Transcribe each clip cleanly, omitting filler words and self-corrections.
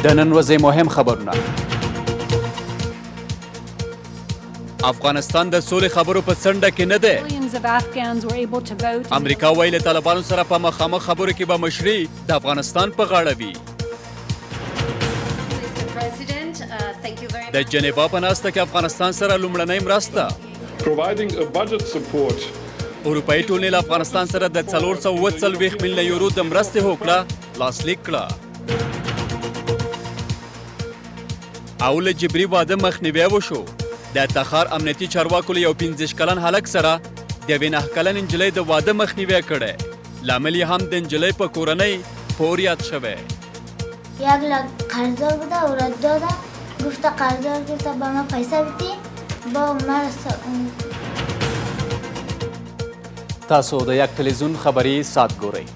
د نن ورځې مهم خبرونه. افغانستان د سولې خبرو په څنډه کې نه دی. امریکا وایي له طالبانو سره په مخامخ خبرو کې به مشري د افغانستان په غاړه وي. د جنیوا په ناسته کې افغانستان سره لومړنۍ مرسته. اروپایي ټولنې له افغانستان سره د 440 میلیونه یورو د مرستې هوکړه لاسلیک کړه. او له جبري واده مخنیوی وشو. د تخار امنیتي چارواکو له یو 15 کلن هلک سره د یوې 9 کلن نجلۍ د واده مخنیوی کړی. لامل یې هم د نجلۍ په کورنۍ پور یاد شوی. 1 लाख قرضدار بوده او رد داده. گفته قرضدار گفته به ما پیسه بدی با ما. تاسو د یک تلویزیون خبری ساعت ګورئ.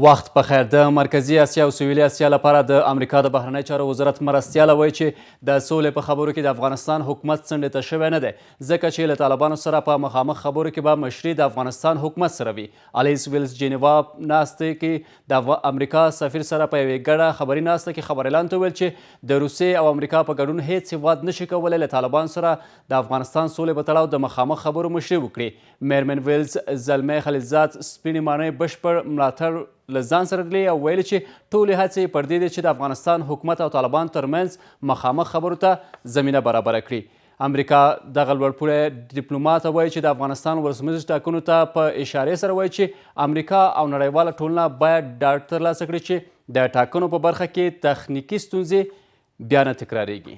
وخت په خیر. د مرکزي اسیا او سویلي اسیا لپاره د امریکا د بهرنی چارو وزارت مرستیاله وایي چې د سولې په خبرو کې د افغانستان حکومت څنډې ته شوی نه دی، ځکه چې له طالبانو سره په مخامخ خبرو کې به مشري د افغانستان حکومت سره وي. الیس ویلز جنیوا ناستې کې د امریکا سفیر سره په یوې ګډه خبري ناسته کې خبریالانو ته ویل چې د روسیې او امریکا په ګډون هیڅ هیواد نشي کولی له طالبانو سره د افغانستان سولې په تړاو د مخامخ خبرو مشري وکړي. میرمن ویلز زلمی خلیلزاد سپینې ماڼۍ بشپړ ملاتړ له ځان سره لري او ویلي چې ټولې هڅې پر دې دي چې د افغانستان حکومت او طالبان ترمنځ مخامخ خبرو ته زمینه برابره کړي. امریکا دغه لوړپوړی ډیپلومات وایي چې د افغانستان ولسمشر ټاکنو ته په اشارې سره وایي چې امریکا او نړیواله ټولنه باید ډاډ ترلاسه کړي چې د ټاکنو په برخه کې تخنیکي ستونزې بیا نه تکراریږي.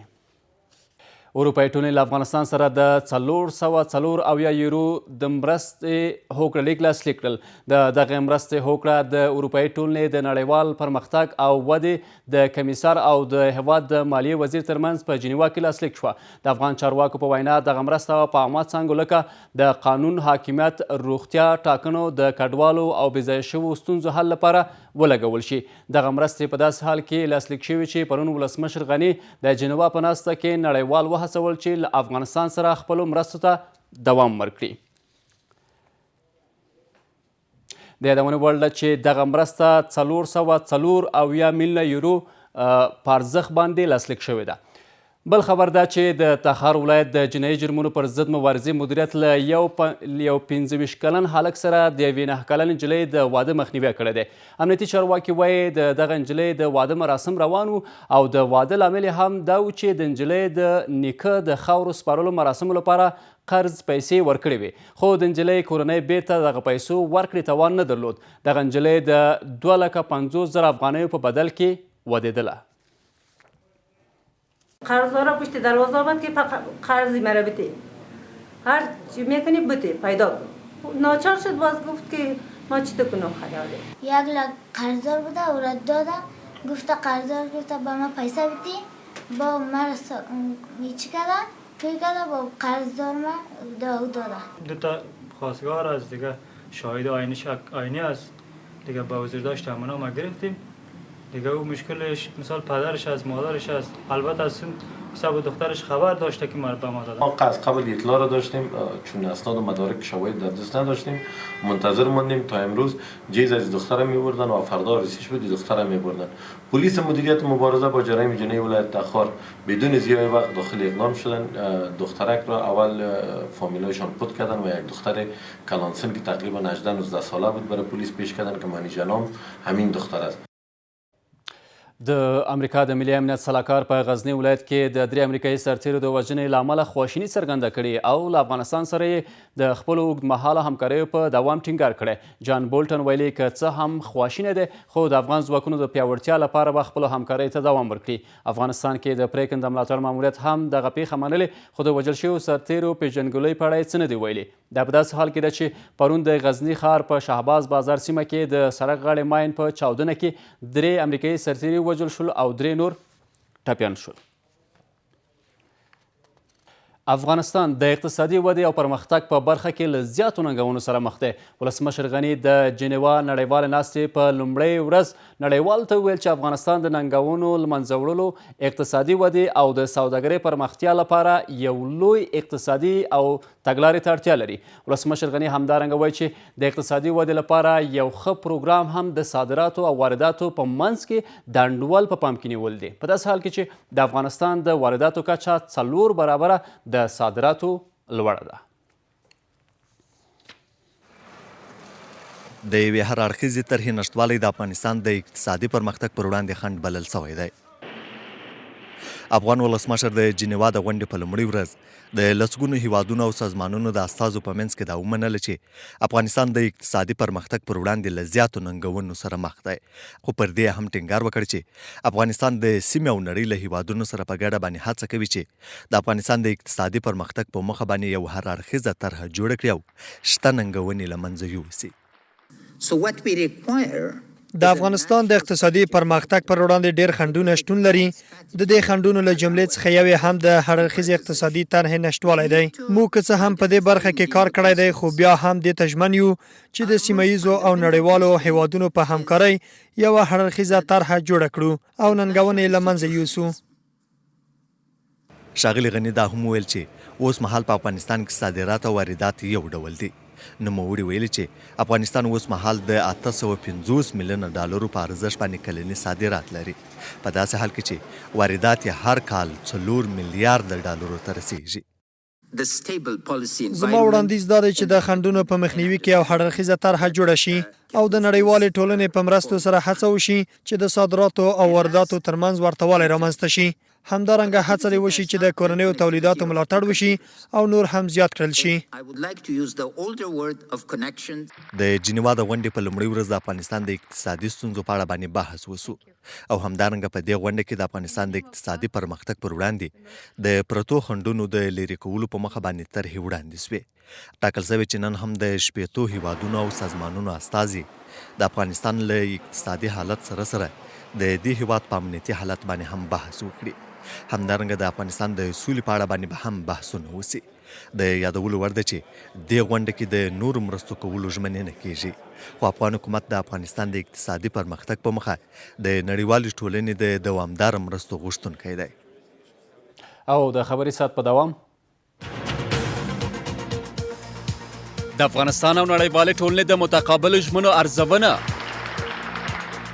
اروپایي ټولنې له افغانستان سره د 440 یورو د مرستې هوکړه لیک لاسلیک کړل. د دغې مرستې هوکړه د اروپایي ټولنې د نړیوال پرمختګ او ودې د کمیسار او د هیواد د مالیې وزیر ترمنځ په جنیوا کې لاسلیک شوه. د افغان چارواکو په وینا دغه مرسته په عامه څانګو لکه د قانون حاکمیت، روغتیا، ټاکنو، د کډوالو او بې ځایه شویو ستونزو حل لپاره ولګول شي. دغه مرستې په داسې حال کې لاسلیک شوي چې پرون ولسمشر غني د جنیوا په ناسته کې نړیوال وهڅول چې له افغانستان سره خپلو مرستو ته دوام ورکړي. د یادونې وړ ده چې دغه مرسته 440 میلیونه یورو په ارزښت باندې لاسلیک شوې ده. بل خبر ده چې د تخار ولایت د جنایي جرمونو پر ضد مبارزې مدیریت له یو 25 کلن هلک سره د یوې 9 کلن نجلۍ د واده مخنیوی کړی دی. امنیتي چارواکي وایي د دغه نجلۍ د واده مراسم روان وو او د واده لامل هم دا و چې د نجلۍ د نیکه د خاورو سپارلو مراسمو لپاره قرض پیسې ورکړې وې، خو د نجلۍ کورنۍ بیرته دغه پیسو ورکړې توان نه درلود. دغه نجلۍ د 2,50,000 افغانیو په بدل کې ودېدله. قرضدارا پشت دروازه آمد که قرضی مرا بده، هر چی میکنی بده پیدا کن. ناچار شد باز گفت که ما چی کنم خیاله. 1 लाख قرضدار بوده او رد داده. گفته قرضدار گفته به ما پیسه بدی با ما چی کردن توی کرده با قرضدار ما داده. 2 تا خواستگار از دیگه شاهد آینی است دیگه با وزیرداشت امنا ما گرفتیم دیگه. او مشکلش مثال پدرش از مادرش است، البته از حساب دخترش خبر داشته که ما به ما دادن. ما از قبل اطلاع را داشتیم چون اسناد و مدارک شواهد در دست نداشتیم، منتظر موندیم تا امروز جیز از دختر میبردن و فردا رسیش بود دختر میبردن. پلیس مدیریت مبارزه با جرایم جنایی ولایت تخار بدون ضیاع وقت داخل اقدام شدن. دخترک را اول فامیلایشان پد کردن و یک دختر کلانسن که تقریبا 18-19 ساله بود برای پلیس پیش کردن که معنی جنام همین دختر است. د امریکا د ملي امنیت سلاکار په غزني ولایت کې د 3 امریکایي سرتیرو د وژنې له امله خواشیني څرګنده کړې او له افغانستان سره یې د خپلو اوږدمهاله همکاریو په دوام ټینګار کړی. جان بولټن ویلي که څه هم خواشینی دی خو د افغان ځواکونو د پیاوړتیا لپاره به خپلو همکاریو ته دوام ورکړي. افغانستان کې د پریکن د ملاتړ ماموریت هم دغه پیښه منلې خو د وژل شویو سرتیرو پیژندګلوۍ په اړه یې څه نه دي ویلي. دا په داسې حال کې ده چې پرون د غزني ښار په شهباز بازار سیمه کې د سړک غاړې ماین په چاودنه کې 3 امریکایي سرتیري وژل شول او 3 نور ټپیان شول. افغانستان د اقتصادي ودې او پرمختګ په برخه کې له زیاتو ننګونو سره مخ دی. ولسمشر غني د جنیوا نړیوالې ناستې په لومړۍ ورځ نړیوالو ته وویل چې افغانستان د ننګونو له منځه وړلو، اقتصادي ودې او د سوداګرۍ پرمختیا لپاره یو لوی اقتصادي او تګلارې ته اړتیا لري. ولسمشر غني همدارنګه وایي چې د اقتصادي ودې لپاره یو ښه پروګرام هم د صادراتو او وارداتو په منځ کې د انډول په پام کې نیول دی، په داسې حال کې چې د افغانستان د وارداتو کچه 4 برابره د صادراتو لوړه ده. د یوې هر اړخیزې طرحې نشتوالی د افغانستان د اقتصادي پرمختګ پر وړاندې خنډ بلل سوی دی. افغان ولسمشر د جنیوا د غونډې په لومړۍ ورځ د لسګونو هیوادونو او سازمانونو د استازو په منځ کې دا ومنله چې افغانستان د اقتصادي پرمختګ پر وړاندې له زیاتو ننګونو سره مخ دی، خو پر دې هم ټینګار وکړ چې افغانستان د سیمې او نړۍ له هیوادونو سره په ګډه باندې هڅه کوي چې د افغانستان د اقتصادي پرمختګ په مخه باندې یو هر اړخیزه طرحه جوړه کړي او شته ننګونې له منځه یوسي. د افغانستان د اقتصادي پرمختګ پر وړاندې ډېر خنډونه شتون لري. د دې خنډونو له جملې څخه یو هم د هر اړخیزې اقتصادي طرحې نشتوالی دی. موږ که څه هم په دې برخه کې کار کړی دی، خو بیا هم دې ته ژمن یو چې د سیمه ییزو او نړیوالو هیوادونو په همکارۍ یوه هر اړخیزه طرحه جوړه کړو او ننګونې له منځه یوسو. ښاغلي غني دا هم وویل چې اوس مهال په افغانستان کې صادرات او واردات یو ډول دي. نوموړي ویلي چې افغانستان اوس مهال د 850 میلیونه ډالرو په ارزښت باندې کلني صادرات لري، په داسې حال کې چې واردات یې هر کال 4 میلیارډ ډالرو ته رسیږي. زما وړاندیز دا دی چې د خنډونو په مخنیوي کې یو هر اړخیزه طرحه جوړه شي او د نړیوالې ټولنې په مرستو سره هڅه وشي چې د صادراتو او وارداتو ترمنځ ورتهوالی رامنځته شي. همدارنګه هڅه دې وشي چې د کورنیو تولیداتو ملاتړ وشي او نور هم زیات کړل شي. د جنیوا د غونډې په لومړۍ ورځ د افغانستان د اقتصادي ستونزو په اړه باندې بحث وسو او همدارنګه په دې غونډه کې د افغانستان د اقتصادي پرمختګ پر وړاندې د پرتو خنډونو د لرې کولو په مخه باندې طرحې وړاندې سوې. ټاکل شوی چې نن هم د 15 هیوادونو او سازمانونو استازي د افغانستان له اقتصادي حالت سره سره د دې هیواد په امنیتي حالت باندې هم بحث وکړي. همدارنګه د افغانستان د سولې په اړه باندې به هم بحثونه وسي. د یادولو وړ ده چې دې غونډه کې د نورو مرستو کولو ژمنې نه کیږي، خو افغان حکومت د افغانستان د اقتصادي پرمختګ په مخه د نړیوالې ټولنې د دوامداره مرستو غوښتونکی دی. او د خبري ساعت په دوام د افغانستان او نړیوالې ټولنې د متقابل ژمنو ارزونه.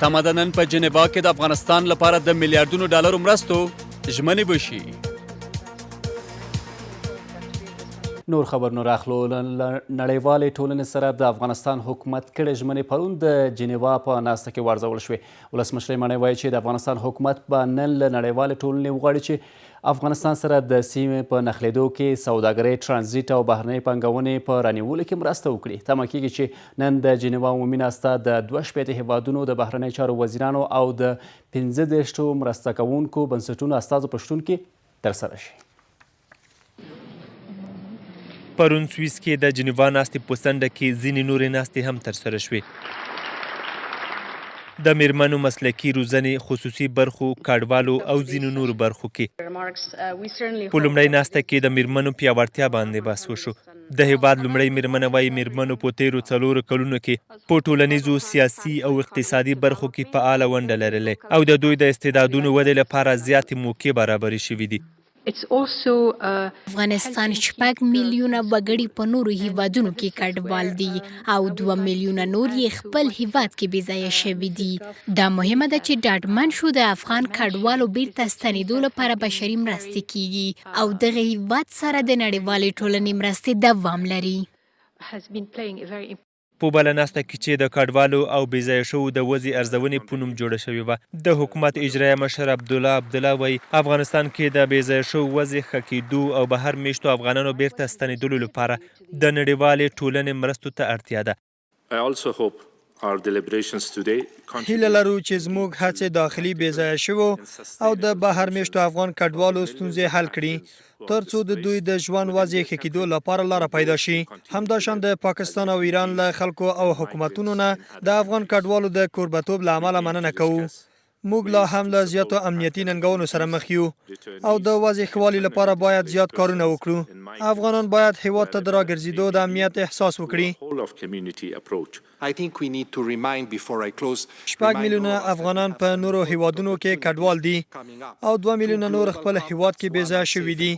تمه ده نن په جنیوا کې د افغانستان لپاره د میلیارډونو ډالرو مرستو ژمنې وشي. نور خبرونه راخلو. نړیوالې ټولنې سره د افغانستان حکومت کړې ژمنې پرون د جنیوا په ناسته کې وارزول شوې. ولسمشر ماڼۍ وایي چې د افغانستان حکومت به نن له نړیوالې ټولنې وغواړي چې افغانستان سره د سیمې په نښلېدو کې سوداګرۍ، ترانزیت او بهرنۍ پانګونې په رانیولو کې مرسته وکړي. تمه کېږي چې نن د جنیوا عمومي ناسته د 62 هیوادونو د بهرنۍ چارو وزیرانو او د 15 مرسته کوونکو بنسټونو استازو په شتون کې ترسره شي. پرون سویس کې د جنیوا ناستې په څنډه کې ځینې نورې ناستې هم ترسره شوې. د میرمنو مسلکي روزنې، خصوصي برخو، کډوالو او ځینو نورو برخو کې. په لومړۍ ناسته کې د میرمنو پیاوړتیا باندې بحث وشو. د هیواد لومړۍ میرمنه وایي میرمنو په تیرو 4 کلونو کې په ټولنیزو، سیاسي او اقتصادي برخو کې فعاله ونډه لرلې او د دوی د استعدادونو ودې لپاره زیاتې موقع برابرې شوې دي. افغانستان 6 میلیونه وګړي په نورو هیوادونو کې کډوال دي او 2 میلیونه نور یې خپل هیواد کې بې ځایه شوي دي. دا مهمه ده چې ډاډمن شو د افغان کډوالو بیرته ستنېدو لپاره بشري مرستې کیږي او دغه هیواد سره د نړیوالې ټولنې مرستې دوام لري. په بله ناسته کې چې د کډوالو او بې ځایه شوو د وضع ارزونې په نوم جوړه شوې وه، د حکومت اجرایه مشر عبدالله وایي افغانستان کې د بې ځایه شوو وضع ښه کېدو او بهر میشتو افغانانو بیرته ستنېدلو لپاره د نړیوالې ټولنې مرستو ته اړتیا ده. هیله لرو چې زموږ هڅې داخلي بې ځایه شوو او د بهر میشتو افغان کډوالو ستونزې حل کړي ترڅو د دوی د ژوند وضع ښه کېدو لپاره لاره پیدا شي. همداشان د پاکستان او ایران له خلکو او حکومتونو نه د افغان کډوالو د کوربتوب له امله مننه کوو. موږ لا هم له زیاتو امنیتي ننګونو سره مخ یو او د واضح ښوالي لپاره باید زیات کارونه وکړو. افغانان باید هیواد ته د راګرځېدو د امنیت احساس وکړي. 6 میلیونه افغانان په نورو هیوادونو کې کډوال دي او 2 میلیونه نور خپل هیواد کې بې ځایه شوي دي.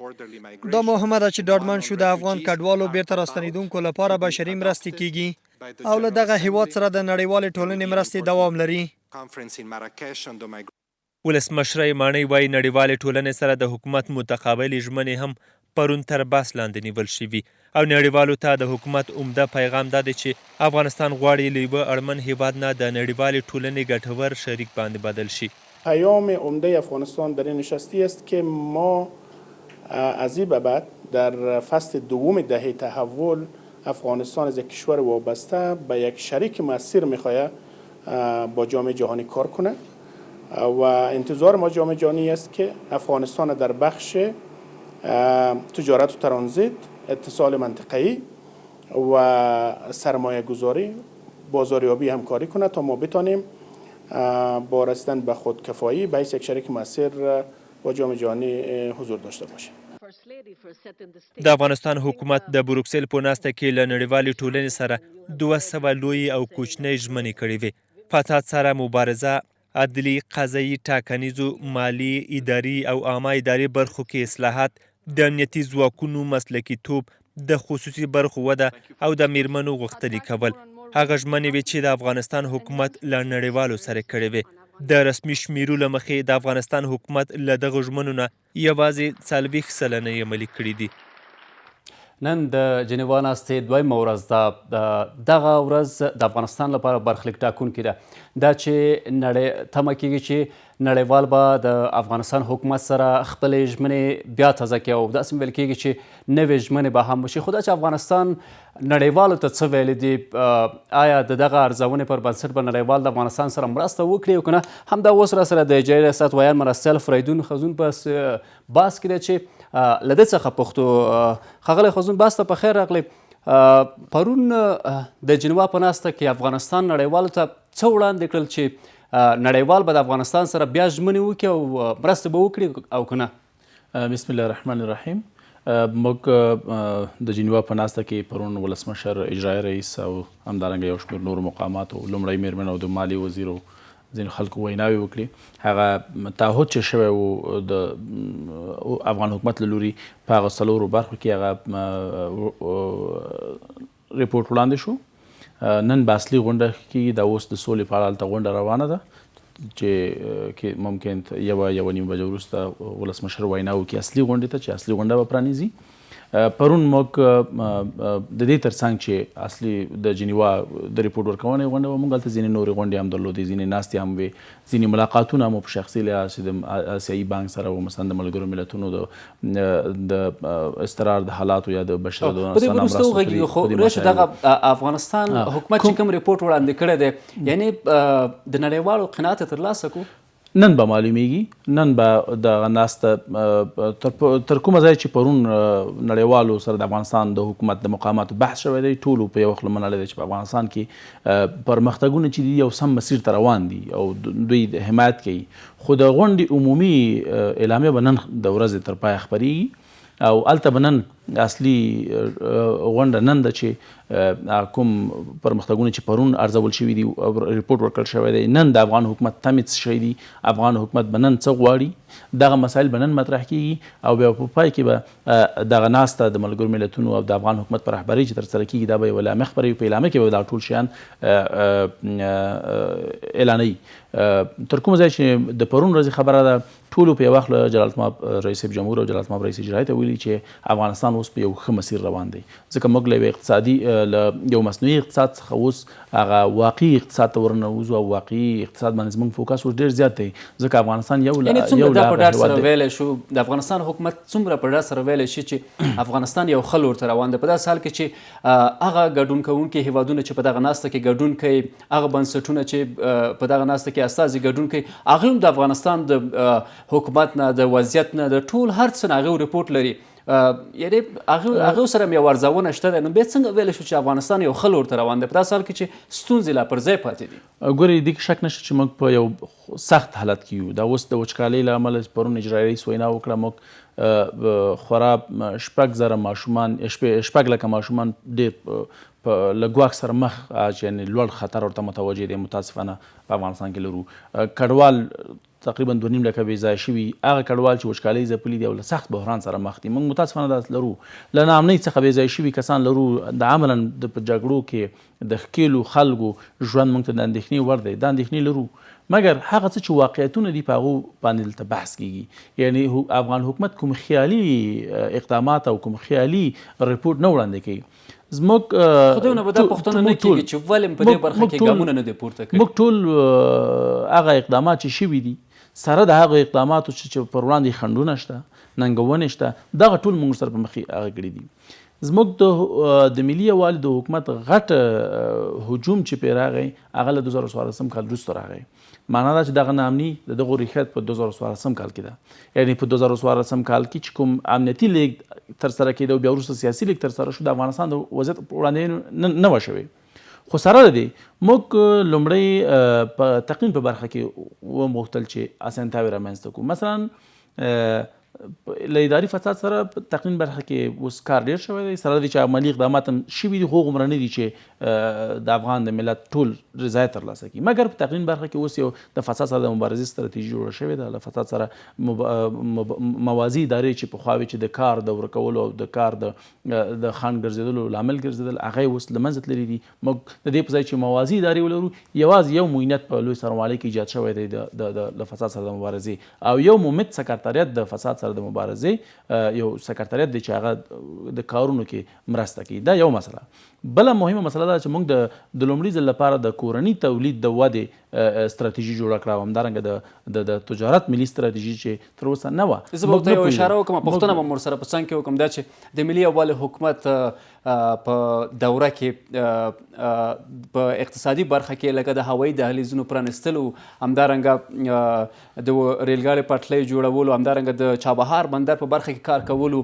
دا مهمه ده چې ډاډمن شو د افغان کډوالو بیرته راستنېدونکو لپاره بشري مرستې کیږي او له دغه هیواد سره د نړیوالې ټولنې مرستې دوام لري. ولسمشر ماڼۍ وایي نړیوالې ټولنې سره د حکومت متقابلې ژمنې هم پرون تر بحث لاندې نیول شوي او نړیوالو ته د حکومت عمده پیغام دا دی چې افغانستان غواړي له یوه اړمن هیواد نه د نړیوالې ټولنې ګټور شریک باندې بدل شي. پیام عمده افغانستان در این نشستی است که ما از این به بعد در فصل دوم دهه تحول افغانستان از یک کشور وابسته به یک شریک مؤثر میخواهد با جامعه جهانی کار کنه و انتظار ما جامعه جهانی است که افغانستان در بخش تجارت و ترانزیت، اتصال منطقه‌ای و سرمایه گذاری بازاریابی همکاری کنه تا ما بتانیم با رسیدن به خودکفایی به یک شریک مؤثر با جامعه جهانی حضور داشته باشیم. د افغانستان حکومت د بروکسل په ناسته کې له نړیوالې ټولنې سره 200 لوی او کوچنۍ ژمنې کړې وې. فساد سره مبارزه، عدلي، قضایي، ټاکنیزو، مالي، اداري او عامه اداري برخو کې اصلاحات، د امنیتي ځواکونو مسلکي توب، د خصوصي برخو وده او د میرمنو غوښتنې کول. هغه ژمنې وې چې د افغانستان حکومت له نړیوالو سره کړې وې. د رسمي شمیرو له مخې د افغانستان حکومت له دغه ژمنو نه یوازې 40 سلنه یې عملي کړي دي. نن د جنیوا ناستې دویمه ورځ ده. دغه ورځ د افغانستان لپاره برخلیک ټاکونکې ده. دا چې تمه کېږي چې نړیوال به د افغانستان حکومت سره خپلې ژمنې بیا تازه کړي او داسې ویل کېږي چې نوې ژمنې به هم وشي. خو دا چې افغانستان نړیوالو ته څه ویلي دي، آیا د دغه ارزونې پر بنسټ به نړیوال د افغانستان سره مرسته وکړي او که نه، همدا اوس راسره د اجرایي ریاست ویان مرستیال فریدون خزون په بحث کې دی چې له ده څخه پښتو. ښاغلی خزون، بحث ته په خیر راغلی. پرون د جنیوا په ناسته کې افغانستان نړیوالو ته څه وړاندې کړل چې نړیوال به د افغانستان سره بیا ژمنې وکړي او مرسته به وکړي او که نه؟ بسم الله الرحمن الرحیم. موږ د جنیوا په ناسته کې پرون ولسمشر، اجرایي رئیس او همدارنګه یو شمېر نورو مقاماتو، لومړی میرمن او د مالیې وزیر او ځینو خلکو ویناوې وکړي. هغه تعهد چې شوی و د افغان حکومت له لوري په هغه 4 برخو کې هغه ریپورټ وړاندې شو. نن به اصلي غونډه کېږي. دا اوس د سولې په اړه هلته غونډه روانه ده چې ممکن یوه نیمه بجه وروسته ولسمشر وینا وکړي اصلي غونډې ته، چې اصلي غونډه به پرانیزي. پرون موږ د دې ترڅنګ چې اصلي د جنیوا د ریپورټ ورکونې غونډه وه، موږ هلته ځینې نورې غونډې هم درلودې، ځینې ناستې هم وې، ځینې ملاقاتونه هم په شخصي لحاظ د آسیایي بانک سره و، مثلا د ملګرو ملتونو د استقرار د حالاتو یا د بشري په دې وروسته وغږېږو. خو راشد، دغه افغانستان حکومت چې کوم ریپورټ وړاندې کړی دی، یعنې د نړیوالو قناعت یې ترلاسه کړو؟ نن به معلومیږي. نن به دغه ناسته تر کومه ځای چې پرون نړیوالو سره د افغانستان د حکومت د مقاماتو بحث شوی دی، ټولو په یو خوله منلی دی چې په افغانستان کې پرمختګونه چې دي یو سم مسیر ته روان دي او دوی حمایت کوي. خو د غونډې عمومي اعلامیه به نن د ورځې تر پایه خپریږي او هلته به نن اصلي غونډه نن ده چې کوم پرمختګونه چې پرون ارزول شوي دي او ریپورټ ورکړل شوی دی، نن د افغان حکومت تمې څه شی دي، افغان حکومت به نن څه غواړي، دغه مسایل به نن مطرح کیږي او بیا په پای کې به دغه ناسته د ملګرو ملتونو او د افغان حکومت په رهبرۍ چې ترسره کیږي دا به یوه اعلامیه خپروي. په اعلامیه کې به دا ټول شیان اعلانوي. تر کومه ځای چې د پرون ورځې خبره ده، ټولو په یو وخت له جلالتمآب رئیس جمهور او جلالتمآب رئیس اجرایي ته ویلي چې افغانستان اوس په یو ښه مسیر روان دی، ځکه موږ له یو مصنوعي اقتصاد څخه اوس هغه واقعي اقتصاد ته ورننوځو او واقعي اقتصاد باندې زموږ فوکس اوس ډېر زیات دی، ځکه افغانستان یو څومره په ډاډ سره ویلی شو، د افغانستان حکومت څومره په ډاډ سره ویلی شي چې افغانستان یو ښه لور ته روان دی، په داسې حال کې چې هغه ګډون کوونکي هیوادونه چې په دغه ناسته کې ګډون کوي، هغه بنسټونه چې په دغه ناسته کې استازي ګډون کوي، هغوی هم د افغانستان د حکومت نه، د وضعیت نه، د ټول هر څه نه هغوی ریپورټ لري. یعنې هغه سره مې یو ارزونه شته ده، نو بیا څنګه ویلی شو چې افغانستان یو ښه لور ته روان دی په داسې حال کې چې ستونزې لا پر ځای پاتې دي؟ ګورې دې کې شک نشته چې موږ په یو سخت حالت کې یو. دا اوس د وچکالۍ له امله پرون اجرایي رئیس وینا وکړه، موږ خورا 6,000 ماشومان 6,00,000 ماشومان ډېر له ګواښ سره مخ، یعنې لوړ خطر ورته متوجه دی متاسفانه په افغانستان کې لرو. کډوال تقریبا 2.5 لکه بې ځایه شوي، هغه کډوال چې وچکالۍ ځپلي دي او له سخت بحران سره مخ دي. موږ متاسفانه داسې لرو. له ناامنۍ څخه بې ځایه شوي کسان لرو. د عملا په جګړو کې د ښکېلو خلکو ژوند موږ ته د اندېښنې وړ دی. دا اندېښنې لرو، مګر هغه څه چې واقعیتونه دي په هغو باندې دلته بحث کیږي. یعنې افغان حکومت کوم خیالي اقدامات او کوم خیالي رپورټ نه وړاندې کوي. زموږ خدای نه به دا پوښتنه نه کېږي چې ولې په دې برخه کې ګامونه نه دي پورته کړي. موږ ټول هغه اقدامات چې شوي دي سره د هغو اقداماتو چې پر وړاندې خنډونه شته، ننګونې شته، دغه ټول موږ سره په مخې هغه کړي دي. زموږ د ملي یووالي د حکومت غټ هجوم چې پرې راغی هغه له 2014 کال وروسته راغی. معنا دا چې دغه ناامني د دغو ریښه په 2014 کال کې ده. یعنې په 2014 کال کې چې کوم امنیتي لیږد ترسره کېده او بیا وروسته سیاسي لیږد ترسره شو، د افغانستان د وضعیت وړاندې نه وه شوې. خو سره د دې موږ لومړی په تقنین په برخه کې وغوښتل چې اسانتیاوې رامنځته کړو. مثلا له اداري فساد سره په تقنین برخه کې اوس کار ډېر شوی دی، سره د دې چې عملي اقدامات هم شوي دي، خو هغومره نه دي چې د افغان د ملت ټول رضایت ترلاسه کړي. مګر په تقنین برخه کې اوس یو د فساد سره د مبارزې ستراتیژي جوړه شوې ده. له فساد سره موازي ادارې چې پخوا وې چې د کار د ورکولو او د کار د خنډ ګرځېدلو لامل ګرځېدل، هغه یې اوس له منځه تللي دي. موږ د دې په ځای چې موازي ادارې ولرو، یوازې یو معینت په لوی څارنوالۍ کې ایجاد شوی دی د فساد سره د مبارزې، او یو مومت سکرتاریات د فساد سره د مبارزې یو سکرتاریات دی چې هغه د کارونو کې مرسته کوي. دا یو مسله. بله مهمه مسله ده چې موږ د لومړي ځل لپاره د کورني تولید د ودې ستراتیژي جوړه کړه، او همدارنګه د تجارت ملي ستراتیژي چې تر اوسه نه وه. زه به ورته یو اشاره وکړم، پوښتنه به م ورسره په څنګ کې وکړم، دا چې د ملي یووالي حکومت په دوره کې په اقتصادي برخه کې لکه د هوایي دهلیزونو پرانستلو، همدارنګه د ریلګاډي پټلۍ جوړولو، همدارنګه د چابهار بندر په برخه کې کار کولو،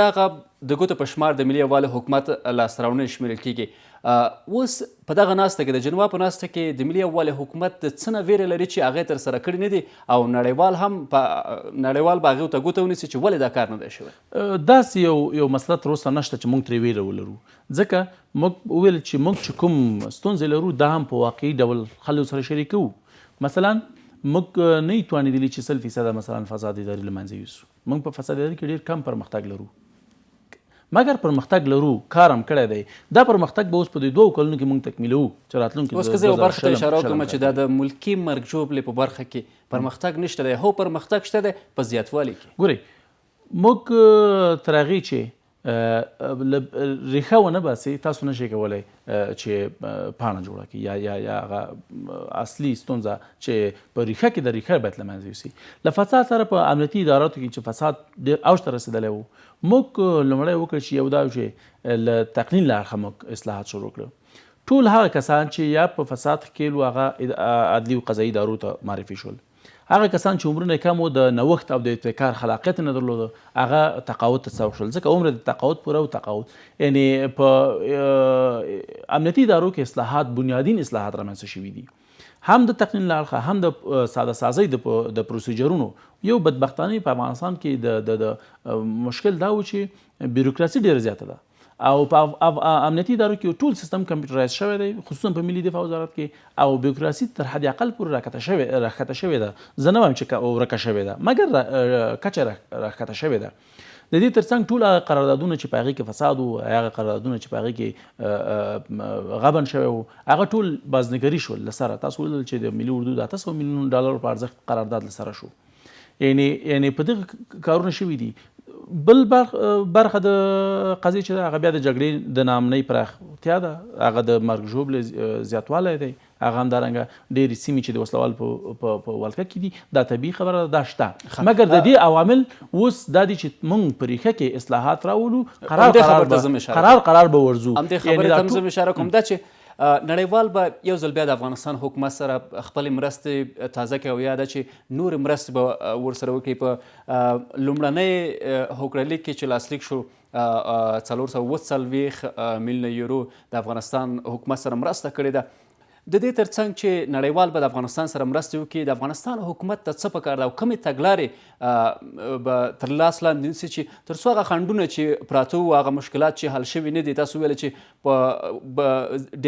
دغه د ګوتو په شمار د ملي یووالي حکومت لاسته راوړنې شمیرل کېږي. اوس په دغه ناسته کې د جنوا په ناسته کې د ملي یووالي حکومت څه نه ویرې لري چې هغه یې ترسره کړي نه دي، او نړیوال به هغې ته ګوته ونیسي چې ولې دا کار نه دی شوی؟ داسې یو مسله تر اوسه نشته چې موږ ترې ویره ولرو، ځکه موږ وویل چې موږ چې کوم ستونزې لرو دا هم په واقعي ډول خلکو سره شریکوو. مثلا موږ نه یې توانېدلي چې 100% مثلا فساد اداري له منځه یوسو. موږ په فساد اداري کې ډېر کم پرمختګ لرو، مګر پرمختګ لرو، کار هم کړی دی. دا پرمختګ به اوس په دې 2 کلونو کې موږ تکمیلوو چې راتلونکي اوس که زه یو برخه ته اشاره وکړم چې دا د ملکي مرګ ژوبلې په برخه کې پرمختګ نشته دی، هو پرمختګ شته دی په زیاتوالي کې. ګورئ، موږ تر هغې چې ریښه ونه باسي، تاسو نشئ کولی چې پاڼه جوړه کړي یا هغه اصلي ستونزه چې په ریښه کې د ریښه باید له منځه یوسي. له فساد سره په امنیتي اداراتو کې چې فساد ډېر اوج ته رسېدلی و، موږ لومړی وکړ چې یو دا چې له تقنین له اړخه موږ اصلاحات شروع کړو. ټول هغه کسان چې یا په فساد ښکېلو هغه عدلي او قضایي ادارو ته معرفي شول. هغه کسان چې عمرونه یې کم و، د نوښت او د ابتکار خلاقیت نه درلوده، هغه تقاعد ته سوق شول. ځکه عمر د تقاعد پوره و تقاعد، یعنې په امنیتي ادارو کې اصلاحات، بنیادین اصلاحات رامنځته شوي دي، هم د تقنین له اړخه، هم د ساده سازۍ د پروسیجرونو. یو بدبختانه په افغانستان کې د مشکل دا و چې بیروکراسي ډېره زیاته ده، او په امنیتي ادارو کې ټول سیستم کمپیوټرایز شوی دی، خصوصا په ملي دفاع وزارت کې، او بیروکراسي تر حد اقل پورې راښکته شوې ده. زه نه وایم چې ورکه شوې ده، مګر کچه راښکته شوې ده. د دې ترڅنګ ټول هغه قراردادونه چې په هغې کې فساد و، هغه قراردادونه چې په هغې کې غبن شوی و، هغه ټول بازنګري شول له سره. تاسو ولیدل چې د ملي اردو د 800 میلیون ډالرو په ارزښت قرارداد له سره شو. یعنې په دغه کارونه شوي دي. بل برخه د قضیې چې هغه بیا د جګړې د ناامنۍ پراختیا ده، هغه د مرګ ژوبلې زیاتوالی دی، هغه همدارنګه ډېرې سیمې چې د وسلوال په ولکه کې دي. دا طبیعي خبره ده، دا شته، مګر د دې عوامل اوس دا دي چې موږ په ریښه کې اصلاحات راولو، قرار به ورځو. همدې خبرې ته هم زه اشاره کوم، دا چې نړیوال به یو ځل بیا د افغانستان حکومت سره خپلې مرستې تازه کړي او یا ده چې نورې مرستې به ورسره وکړي. په لومړنۍ هوکړه لیک کې چې لاسلیک شو 440 میلیونه یورو د افغانستان حکومت سره مرسته کړې ده. د دې ترڅنګ چې نړیوال به د افغانستان سره مرستې وکړي، د افغانستان حکومت ته څه پکار ده او کومې تګلارې به تر لاس لاندې نیسي چې تر څو هغه خنډونه چې پراته وو، هغه مشکلات چې حل شوي نه دي، تاسو ویل چې په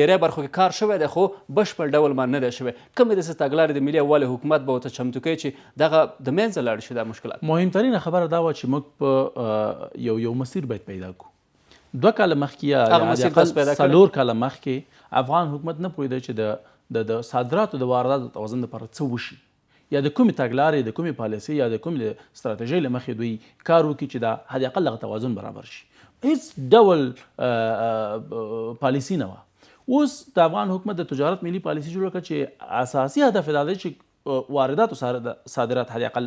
ډیری برخو کې کار شوی دی خو بشپړ ډول ما نه دی شوی، کومې داسې تګلارې د ملي یووالي حکومت به ورته چمتو کوي چې دغه د منځه لاړ شي دا مشکلات؟ مهمترینه خبره دا وه چې موږ په یو مسیر باید پیدا کړو. 2 کاله مخکې یا 4 کاله مخکې افغان حکومت نه پوهېده چې د صادراتو د وارداتو توازن لپاره څه وشي، یا د کومې تګلارې، د کومې پالیسۍ یا د کومې ستراتیژۍ له مخې دوی کار وکړي چې د حد اقل دغه توازن برابر شي. هیڅ ډول پالیسي نه وه. اوس د افغان حکومت د تجارت ملي پالیسي جوړه کړه چې اساسي هدف دا دی چې واردات او صادرات حد اقل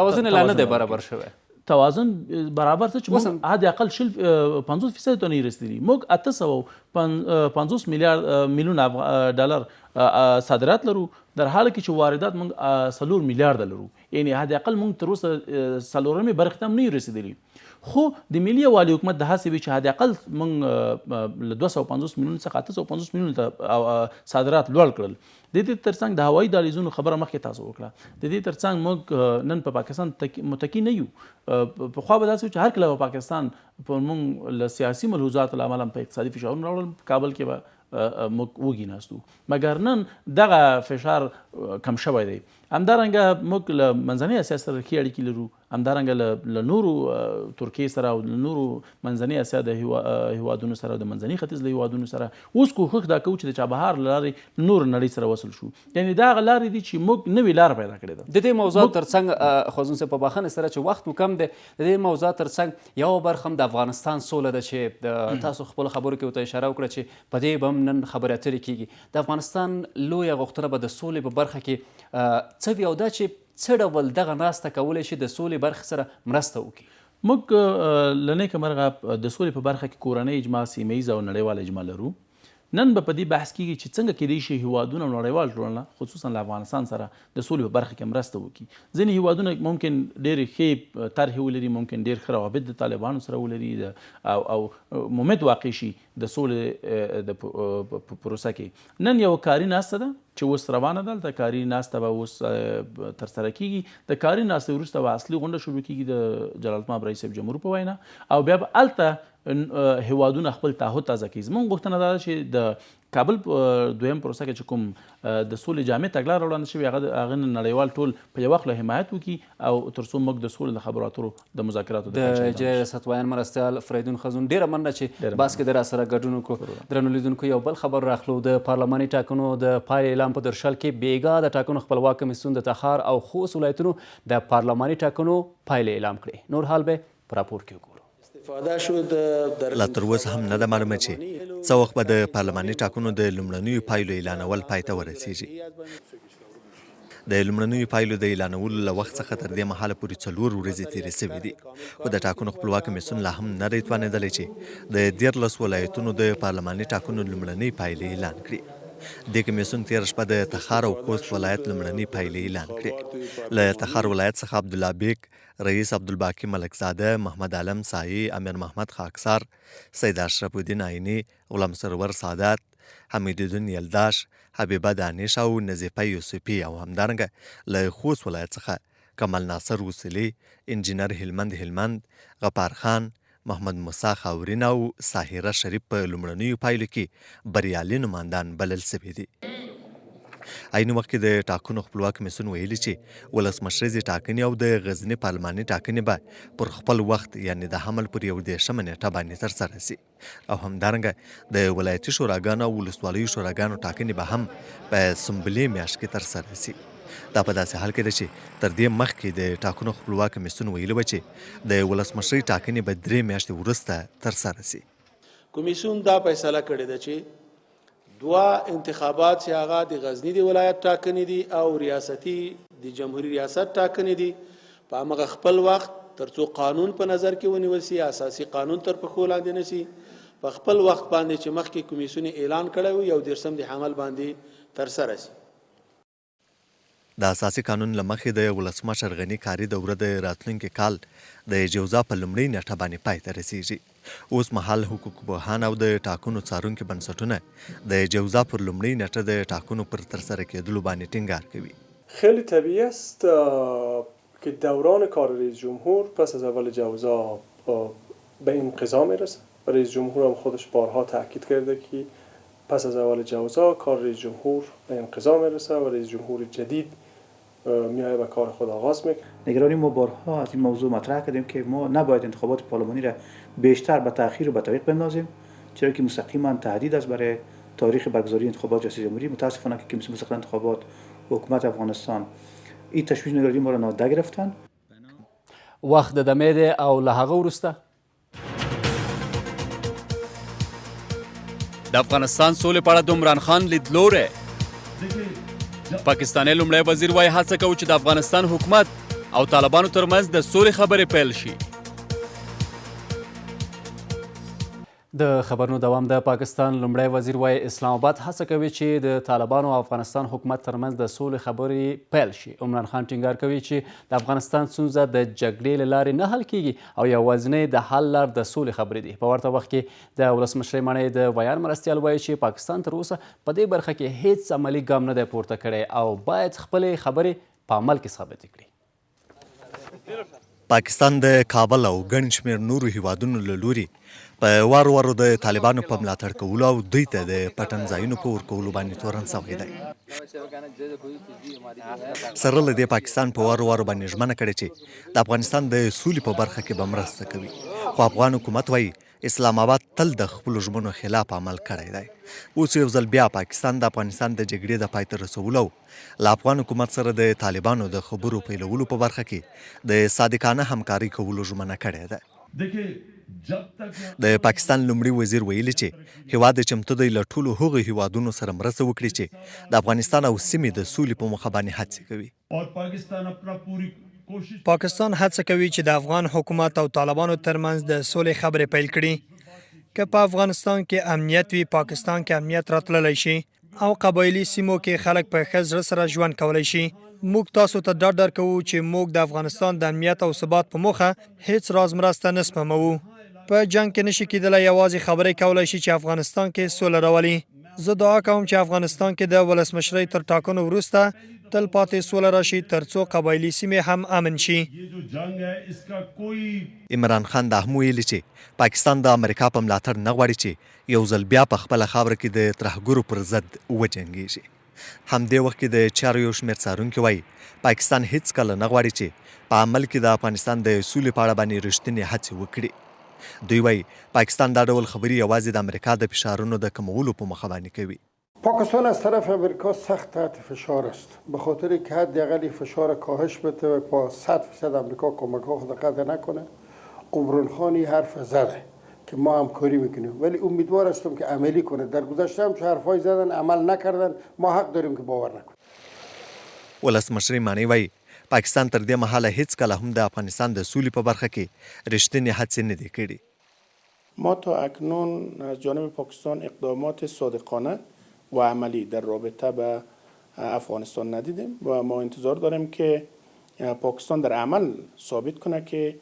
توازن لا نه دی برابر شوی. توازن برابر څه چې موږ حد اقل 50% ته نه رسیدلي. موږ 850 میلیون ډالر صادرات لرو، در حال کې چې واردات موږ 4 میلیارډ لرو، یعنی حد اقل موږ تر اوسه 4مې برخې ته هم نه رسیدلي. خو د ملي یووالي حکومت د هڅې وي چې حد اقل موږ له 250 میلیون څخه 850 میلیون ته صادرات لوړ کړل. د دې ترڅنګ د هوایي دهلیزونو خبره مخکې تاسو وکړه. د دې ترڅنګ موږ نن په پاکستان متکی نه یو. پخوا به داسې و چې هر کله په پاکستان په موږ له سیاسي ملحوظاتو له امله په اقتصادي فشارونه راوړل، کابل کې به موږ وږي ناست وو. مګر نن دغه فشار کم شوی دی. همدارنګه موږ له منځنۍ اسیا سره ښې اړیکې لرو، همدارنګه له نورو ترکیې سره او له نورو منځنۍ اسیا د هیوادونو سره، د منځني ختیځ له هیوادونو سره اوس کوښښ دا کوو چې د چابهار له لارې نور نړۍ سره وصل شو. یعنې دا هغه لارې دي چې موږ نوې لاره پیدا کړې ده. د دې موضوعات ترڅنګ خوځون صاحب په بخښنې سره چې وخت مو کم دی، د دې موضوعات ترڅنګ یوه برخه هم د افغانستان سوله ده چې تاسو خپلو خبرو کې ورته اشاره وکړه چې په دې به هم نن خبرې اترې کېږي. د افغانستان لویه غوښتنه به د سولې په برخه کې څه وي او دا چې څه ډول دغه ناسته کولی شي د سولې برخې سره مرسته وکړي؟ موږ له نیکه مرغه د سولې په برخه کې کورنۍ اجماع، سیمه ییزه او نړیواله اجماع لرو. نن به په دې بحث کېږي چې څنګه کېدای شي هیوادونه او نړیوال ټولنه خصوصا له افغانستان سره د سولې په برخه کې مرسته وکړي. ځینې هیوادونه ممکن ډېرې ښې طرحې ولري، ممکن ډېر ښه روابط د طالبانو سره ولري او مومد واقع شي د سولې د پروسه کې. نن یو کاري ناسته ده چې اوس روانه ده. د کاري ناسته به اوس ترسره کېږي. د کاري ناستې وروسته به اصلي غونډه شروع کېږي د جلال الطمع رئیس جمهور په وینا، او بیا به هلته هیوادونه خپل تعهد تازه کوي. زموږ غوښتنه دا ده چې د کابل دویم پروسه کې چې کوم د سولې جامع تګلاره وړاندې شوې هغه نړیوال ټول په یو وخت له حمایت وکړي او تر څو موږ د سولې د خبرو اترو د مذاکراتو د جای ریاستوایان مرستیال فریدون خزون ډېره مننه چې بحث کې د راسره ګډون وکړو. درنو لیدونکو یو بل خبر راخلو. د پارلماني ټاکنو د پایلې اعلان په درشل کې بیګا د ټاکنو خپلواک کمیسیون د تخار او خوست ولایتونو د پارلماني ټاکنو پایلې اعلان کړې. نور حال به په راپور کې وګورو. لا تر اوسه هم نه ده معلومه چې څه وخت به د پارلماني ټاکنو د لومړنیو پایلو اعلانول پای ته ورسیږي. د لومړنیو پایلو د اعلانولو له وخت څخه تر دې مهاله پورې 4 ورځې تېرې سوي دي، خو د ټاکنو خپلواک کمیسیون لا هم نه دی توانېدلی چې د 14 ولایتونو د پارلماني ټاکنو لومړنۍ پایلې اعلان کړي. د کمیسیون تېره شپه د تخار او خوست ولایت لومړنۍ پایلې اعلان کړې. له تخار ولایت څخه عبدالله بیگ، رئیس عبدالباقي ملکزاده، محمد عالم سایي، امیر محمد خاکسار، سید اشرف الدین عیني، غلام سرور سادات، حمید الدین یلداش، حبیبه دانش او نظیفه یوسفي، او همدارنګه له خوست ولایت څخه کمال ناصر وسیلي، انجینر هلمند، غفار خان، محمد موسی خاورین او ساحره شریف په لومړنیو پایلو کې بریالي نمایندان بلل سوي دي. عین وخت کې د ټاکنو خپلواک کمیسیون ویلي چې ولسمشریزې ټاکنې او د غزني پارلماني ټاکنې به پر خپل وخت یعنې د حمل پر 11 نیټه باندې ترسره سي، او همدارنګه د ولایتي شوراګانو او ولسوالیو شوراګانو ټاکنې به هم په سنبلې میاشت کې ترسره سي. دا په داسې حال کې ده چې تر دې مخکې د ټاکنو خپلواک کمیسیون ویلي و چې د ولسمشرۍ ټاکنې به 3 میاشتې وروسته ترسره سي. کمیسیون دا فیصله کړې ده چې 2 انتخابات چې هغه د غزنی د ولایت ټاکنې دي او ریاستي د جمهوریت ریاست ټاکنې دي، په هغه خپل وخت ترڅو قانون په نظر کې ونیول سي، اساسي قانون تر پښو لاندې نشي، په خپل وخت باندې چې مخکې کمیسیون اعلان کړی و یو 13 د حمل باندې ترسره شي. د اساسي قانون له مخې د ولسمشر غني کاري دوره د راتلونکي کال د جوزا په لومړۍ نیټه باندې پای ته رسیږي. اوس مهال حقوق پوهان او د ټاکنو څارونکي بنسټونه د جوزا پر لومړۍ نیټه د ټاکنو پر ترسره کېدلو باندې ټینګار کوي. خیلی طبیعی است که دوران کار رئیس جمهور پس از اول جوزا به انقضا میرسه. رئیس جمهور هم خودش بارها تاکید کرده که پس از اول جوزا کار رئیس جمهور به انقضا میرسه و رئیس جمهور جدید میایه و کار خود آغاز میکنه. نگرانی ما بارها از این موضوع مطرح کردیم که ما نباید انتخابات پارلمانی را بیشتر به تأخیر و به تعویق بندازیم، چرا که مستقیما تهدید است برای تاریخ برگزاری انتخابات ریاست جمهوری. متاسفانه که مستقل انتخابات حکومت افغانستان این تشویش نگرانی ما را نادیده گرفتن. وخت د دمې دی او له هغه وروسته د افغانستان سولې په اړه د عمران خان لیدلوری. پاکستاني لومړی وزیر وایي هڅه کوو چې د افغانستان حکومت او طالبانو ترمنځ د سولې خبرې پیل شي. د خبرونو دوام د پاکستان لومړی وزیر وایي اسلام آباد هڅه کوي چې د طالبانو او افغانستان حکومت ترمنځ د سولې خبرې پیل شي. عمران خان ټینګار کوي چې د افغانستان ستونزه د جګړې له لارې نه حل کیږي او یوازینۍ د حل لار د سولې خبرې دي. په ورته وخت کې د ولسمشر ماڼۍ د بیان مرستیال وایي چې پاکستان تر اوسه په دې برخه کې هیڅ عملي ګام نه دی پورته کړی او باید خپلې خبرې په عمل کې ثابتې کړي. پاکستان د کابل او ګڼ شمېر نورو هیوادونو له لوري په وارو وارو د طالبانو په ملاتړ کولو او دوی ته د پټن ځایونو په ورکولو باندې تورن سوی دی. سره له دې پاکستان په وارو وارو باندې ژمنه کړې چې د افغانستان د سولې په برخه کې به مرسته کوي، خو افغان حکومت وایي اسلام آباد تل د خپلو ژمنو خلاف عمل کړی دی. اوس یو ځل بیا پاکستان د افغانستان د جګړې د پای ته رسولو او له افغان حکومت سره د طالبانو د خبرو پیلولو په برخه کې د صادقانه همکاري کولو ژمنه کړې ده. د پاکستان لومړي وزیر ویلي چې هیواد چمتو دی له ټولو هغو هیوادونو سره مرسته وکړي چې د افغانستان او سیمې د سولې په موخه باندې هڅې کوي. پاکستان هڅه کوي چې د افغان حکومت او طالبانو ترمنځ د سولې خبرې پیل کړي. که په افغانستان کې امنیت وي، پاکستان کې امنیت راتللی شي او قبایلي سیمو کې خلک په ښه زړه سره ژوند کولی شي. موږ تاسو ته ډاډ درکوو چې موږ د افغانستان د امنیت او ثبات په موخه هیڅ راز مرسته نه سپموو. په جنگ کې نشي کېدلی یوازې خبرې کولی شي چې افغانستان کې سوله راولي. زه دعا کوم چې افغانستان کې د ولسمشرۍ تر ټاکنو وروسته تل پاتې سوله راشي ترڅو قبایلي سیمې هم امن شي. عمران خان دا هم ویلي چې پاکستان د امریکا په ملاتړ نه غواړي چې یو ځل بیا په خپله خاوره کې د ترهګرو پر ضد وجنګېږي. همدې وخت کې د چارو یو شمېر څارونکي وایي پاکستان هیڅ کله نه غواړي چې په عمل کې د افغانستان د سولې په اړه باندې رښتینې هڅې وکړي. دوی وایي پاکستان دا ډول خبرې یوازې د امریکا د فشارونو د کمولو په مخه باندې کوي. پاکستان از طرف امریکا سخت تحت فشار است، به خاطر که حداقل فشار کاهش بده و با 100% امریکا کمک ها خود قطع نکنه. عمران خان حرف زده که ما همکاری میکنیم، ولی امیدوار هستم که عملی کنه. در گذشته هم چه حرفای زدن عمل نکردن، ما حق داریم که باور نکنیم. ولسمشر ماڼۍ وایي پاکستان تر دې مهاله هیڅ کله هم د افغانستان د سولې په برخه کې رښتینې هڅې نه دي کړي. ما تا اکنون از جانب پاکستان اقدامات صادقانه و عملی در رابطه به افغانستان ندیدیم و ما انتظار داریم که پاکستان در عمل ثابت کنه که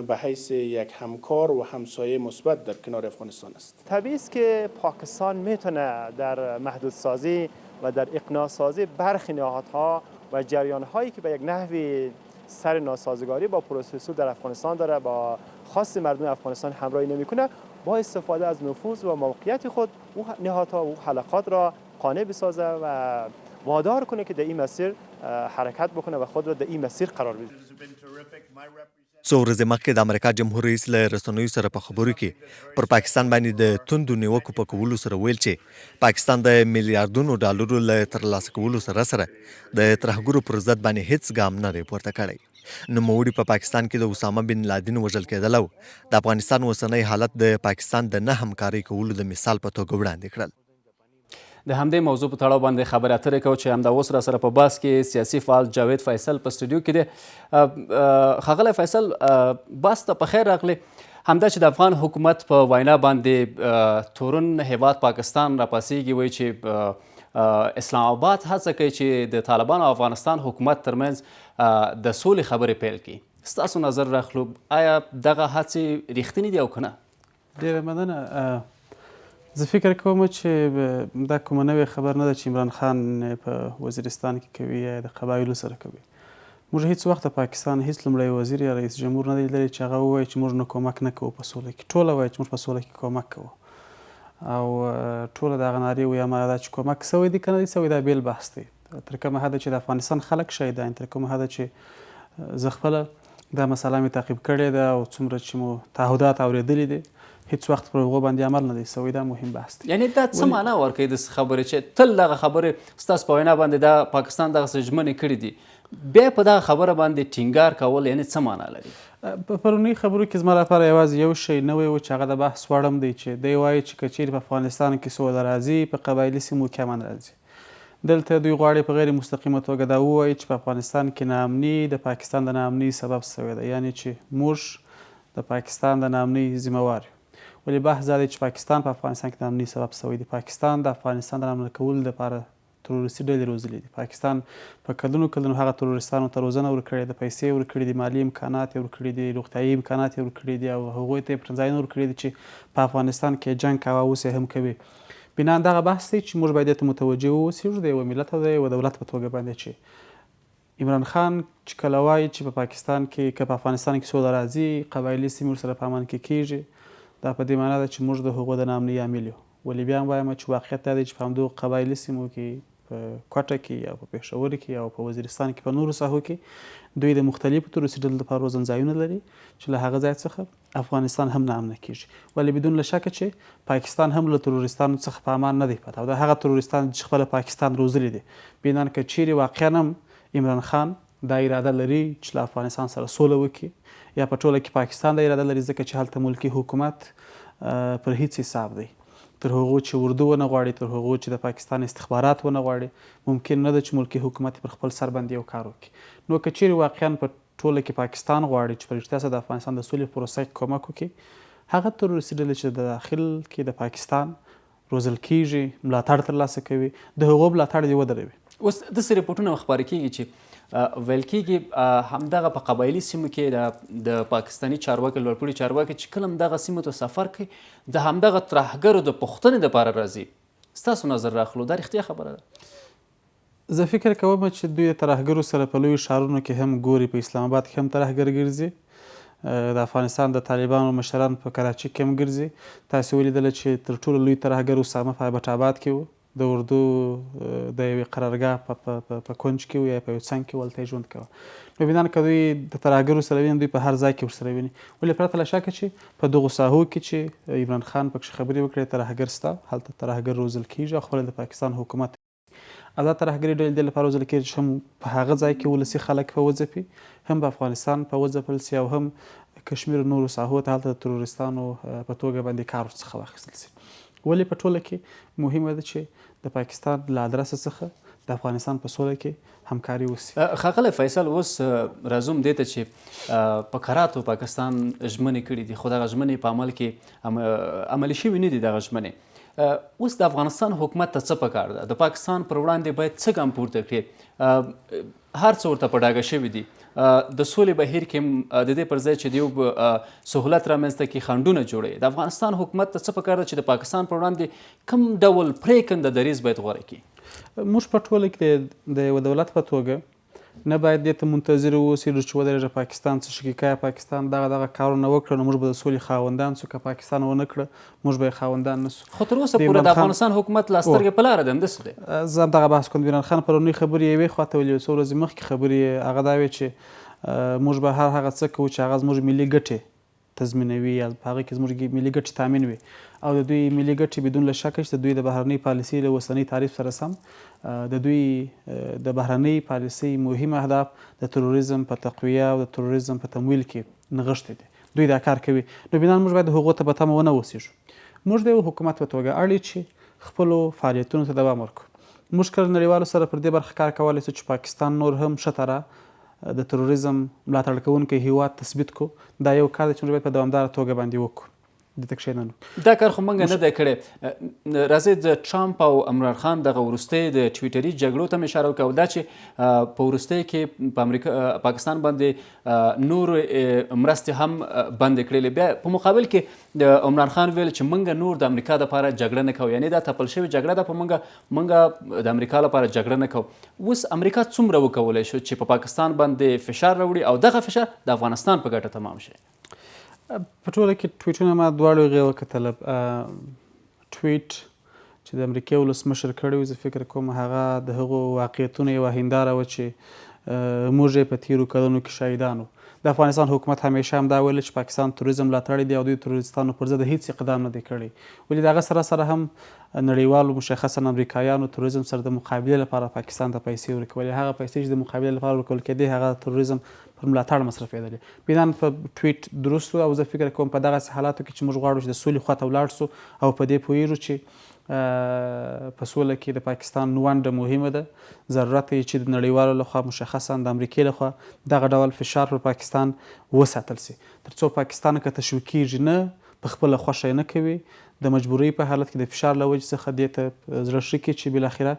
به حیث یک همکار و همسایه مثبت در کنار افغانستان است. طبیعی است که پاکستان میتونه در محدودسازی و در اقناع سازی برخی نهادها و جریان‌هایی که به یک نحوی سر ناسازگاری با پروسه در افغانستان داره با خاص مردم افغانستان همراهی نمیکنه، با استفاده از نفوذ و موقعیت خود او نهادها و حلقات را قانع بسازه و وادار کنه که در این مسیر حرکت بکنه و خود را در این مسیر قرار بده. څو ورځې مخکې د امریکا جمهور رئیس له رسنیو سره په خبرو کې پر پاکستان باندې د توندو نیوکو په کولو سره ویل چې پاکستان د میلیارډونو ډالرو له ترلاسه کولو سره سره د ترهګرو پر ضد باندې هیڅ ګام نه دی پورته کړی. نوموړي په پاکستان کې د اسامه بن لادن وژل کېدل او د افغانستان اوسنی حالت د پاکستان د نه همکارۍ کولو د مثال په توګه وړاندې کړل. د همدې موضوع په تړاو باندې خبرې اترې کوو چې همدا اوس راسره په بحث کې سیاسي فعال جاوید فیصل په سټوډیو کې دی. ښاغلی فیصل، بحث ته په خیر راغلی. همدا چې د افغان حکومت په وینا باندې تورن هیواد پاکستان راپاسېږي، وایي چې اسلام آباد هڅه کوي چې د طالبانو او افغانستان حکومت ترمنځ د سولې خبرې پیل کړي. ستاسو نظر راخلو، آیا دغه هڅې رښتینې دي او که نه؟ ډېره مننه. زه فکر کوم چې دا کومه نوې خبر نه ده چې عمران خان په وزیرستان کې کوي یا د قبایلو سره کوي. موږ هیڅ وخت د پاکستان هیڅ لومړی وزیر یا رئیس جمهور نه دی لیدلی چې هغه ووایي چې موږ نه کومک نه کوو په سوله کې. ټوله وایي چې موږ په سوله کې کومک کوو، او ټوله د هغه نارې وایي هماغه دا چې کومک سوی دی که نه دی سوی، دا بېل بحث دی. تر کومه حده چې د افغانستان خلک شهیدان، تر کومه حده چې زه خپله دا مسله مې تعقیب کړې ده او څومره چې مو تعهدات اورېدلي دي، هیڅ وخت پر هغو باندې عمل نه دی سوی. دا مهم بحث دی. یعنې دا څه معنا ورکوي د خبرې چې تل دغه خبرې ستاسو په وینا باندې دا پاکستان دغسې ژمنې کړي دي، بیا په دغه خبره باندې ټینګار کول یعنې څه معنا لري؟ په پرونۍ خبرو کې زما لپاره یوازې یو شی نوی و چې هغه د بحث وړ هم دی چې دی وایي چې که چیرې په افغانستان کې سوله راځي، په قبایلي سیمو کې امن راځي. دلته دوی غواړي په غیر مستقیمه توګه دا ووایي چې په افغانستان کې ناامني د پاکستان د ناامنۍ سبب سوی ده، یعنې چې موږ د پاکستان د ناامنۍ ذمهوار یو. ولې بحث دا دی چې پاکستان په افغانستان کې د ناامنۍ سبب سوی دی. پاکستان د افغانستان د ناامنه کولو لپاره تروریستي ډلې روزلي دي. پاکستان په کلونو هغه تروریستانو ته روزنه ورکړې ده، پیسې ورکړي دي، مالي امکانات یې ورکړي دي، روغتیایي امکانات یې ورکړي دي، او هغوی ته یې ځایونه ورکړي دي چې په افغانستان کې جنګ کوه، اوس یې هم کوي. بنا دغه بحث دی چې موږ باید دې ته متوجه واوسېږو د یوه ملت او د یوه دولت په توګه باندې چې عمران خان چې کله وایي چې په پاکستان کې که په افغانستان کې سوله راځي، قبایلي سیمې ورسره په امن کې کېږي، دا په دې معنا ده چې موږ د هغو د ناامنۍ عامل یو. ولې بیا هم وایم چې واقعیت دا دی چې په همدغو قبایلي سیمو کې، په کوټه کې یا په پېښور کې او په وزیرستان کې، په نورو ساحو کې دوی د مختلفو تروریستي ډلو لپاره روزنځایونه لري چې له هغه ځای څخه افغانستان هم ناامنه کېږي. ولې بدون له شکه چې پاکستان هم له تروریستانو څخه په امان نه دی پاته، او د هغه تروریستان چې خپله پاکستان روزلي دي. بنان که چیرې واقعا هم عمران خان دا اراده لري چې له افغانستان سره سوله وکړي، یا په ټوله کې پاکستان دا اراده لري، ځکه چې هلته ملکي حکومت پر هیڅ حساب دی. تر هغو چې اردو ونه غواړي، تر هغو چې د پاکستان استخبارات ونه غواړي، ممکن نه ده چې ملکي حکومت پر خپل سر باندې یو کار وکړي. نو که چیرې واقعا په ټوله کې پاکستان غواړي چې په رښتیا سره د افغانستان د سولې پروسه کې کومک وکړي، هغه تروریستي ډلې چې د داخل کې د پاکستان روزل کېږي، ملاتړ ترلاسه کوي، د هغو ملاتړ دې ودروي. اوس داسې رپورټونه خپاره کېږي چې ویل کېږي همدغه په قبایلي سیمو کې د پاکستاني چارواکي، لوړپوړي چارواکي چې کله هم دغه سیمو ته سفر کوي، د همدغه ترهګرو د پوښتنې دپاره راځي. ستاسو نظر راخلو، دا رښتیا خبره ده؟ زه فکر کوم چې دوی د ترهګرو سره په لویو ښارونو کې هم ګوري، په اسلام آباد کې هم ترهګر ګرځي، د افغانستان د طالبانو مشران په کراچي کې هم ګرځي. تاسې ولیدله چې تر ټولو لوی ترهګر اسامه په ایبټ آباد کې و، د اردو د یوې قرارګاه په کونج کې و یا په یو څنګ کې هلته یې ژوند کوه. نو بنان که دوی د ترهګرو سره ویني، دوی په هر ځای کې ورسره ویني. ولې پرته له شکه چې په دغو ساحو کې چې عمران خان پکښې خبرې وکړې، ترهګر شته، هلته ترهګر روزل کېږي، او خپله د پاکستان حکومت او دا ترهګري ډلې دې لپاره روزل کېږي چې هم په هغه ځای کې ولسي خلک په وځپي، هم په افغانستان په وځپل سي، او هم کشمیر نورو ساحو ته هلته د تروریستانو په توګه باندې کار ورڅخه واخیستل سي. ولې په ټوله کې مهمه ده چې د پاکستان له ادرسه څخه د افغانستان په سوله کې همکاري وسي. ښاغلی فیصل، اوس راځم دې ته چې په کراتو پاکستان ژمنې کړي دي، خو دغه ژمنې په عمل کې عملي شوي نه دي. دغه ژمنې اوس د افغانستان حکومت ته څه پکار ده؟ د پاکستان پر وړاندې باید څه ګام پورته کړي؟ هر څه ورته په ډاګه شوي دي. د سولې بهیر کې د دې پر ځای چې د یو سهولت رامنځته کړي، خنډونه جوړوي. د افغانستان حکومت ته څه پکار ده چې د پاکستان پر وړاندې کوم ډول پرېکنده دریځ باید غوره کړي؟ موږ په ټوله کې د یوه دولت په توګه نه باید دې ته منتظر واوسېږو چې ودرېږه پاکستان څه شي که پاکستان دغه کارونه وکړه، نو موږ به د سولې خاوندان سو، که پاکستان ونه کړه موږ به یې خاوندان نه سو. خو تر اوسه پورې د افغانستان حکومت لا سترګې په لاره ده، همداسې دی. زه همدغه بحث کوم. عمران خان پرونۍ خبرې یې یوې خواته ویلې، څو ورځې مخکې خبرې هغه دا وې چې موږ به هر هغه څه کوو چې هغه زموږ ملي ګټې تضمینوي، یا په هغه کې زموږ ملي ګټې تامین وي، او د دوی ملي ګټې بدون له شکه چې د دوی د بهرنۍ پالیسۍ له اوسنۍ تعریف سره سم د دوی د بهرنۍ پالیسۍ مهم اهداف د تروریزم په تقویه او د تروریزم په تمویل کې نغښتي دي. دوی دا کار کوي. نو بنا موږ باید هغو ته په تمه ونه اوسېږو. موږ د یو حکومت په توګه اړ یو چې خپلو فعالیتونو ته دوام ورکړو. موږ که نړیوالو سره پر دې برخه کار کولی سو چې پاکستان نور هم ښه تره د تروریزم ملاتړ کوونکی هیواد تثبیت کړو، دا یو کار دی چې موږ باید په دوامداره توګه باندې وکړو. دلته کښېننو. دا کار خو موږ نه دی کړی. راځئ د ټرمپ او عمران خان دغه وروستۍ د ټویټري جګړو ته مې اشاره وکړه، دا چې په وروستۍ کې په پاکستان باندې نور مرستې هم بندې کړلې. بیا په مقابل کې د عمران خان ویل چې موږ نور د امریکا دپاره جګړه نه کوو، یعنې دا تپل شوې جګړه ده، په موږ د امریکا لپاره جګړه نه کوو. اوس امریکا څومره وکولی شو چې په پاکستان باندې فشار راوړي او دغه فشار د افغانستان په ګټه تمام شي؟ په ټوله کې ټویټونه ما دواړو هغې وکتله. ټویټ چې د امریکې ولسمشر کړی و، زه فکر کوم هغه د هغو واقعیتونو یوه هنداره وه چې موږ یې په تېرو کلونو کې شاهدان وو. د افغانستان حکومت همیشه هم دا ویل چې پاکستان تروریزم ملاتړی دی او دوی تروریستانو پر ضد هیڅ اقدام نه دی کړی. ولې د هغه سره هم نړیوالو مشخصا امریکایانو تروریزم سره د مقابلې لپاره پاکستان ته پیسې ورکولې. هغه پیسې چې د مقابلې لپاره ورکول کېدې هغه تروریزم پر ملاتړ مصرفېدلې. بنان په ټویټ درست و او زه فکر کوم په دغسې حالاتو کې چې موږ غواړو چې د سولې خواته ولاړ سو او په دې پوهېږو چې په سوله کې د پاکستان ونډه مهمه ده. ضرورت یې چې د نړیوالو لخوا مشخصا د امریکې لخوا دغه ډول فشار پر پاکستان وساتل سي، تر څو پاکستان که تشویق کېږي نه په خپله خوښه یې نه کوي، د مجبورۍ په حالت کې د فشار له وجې څخه دې ته زړه ښه کړي چې بالاخره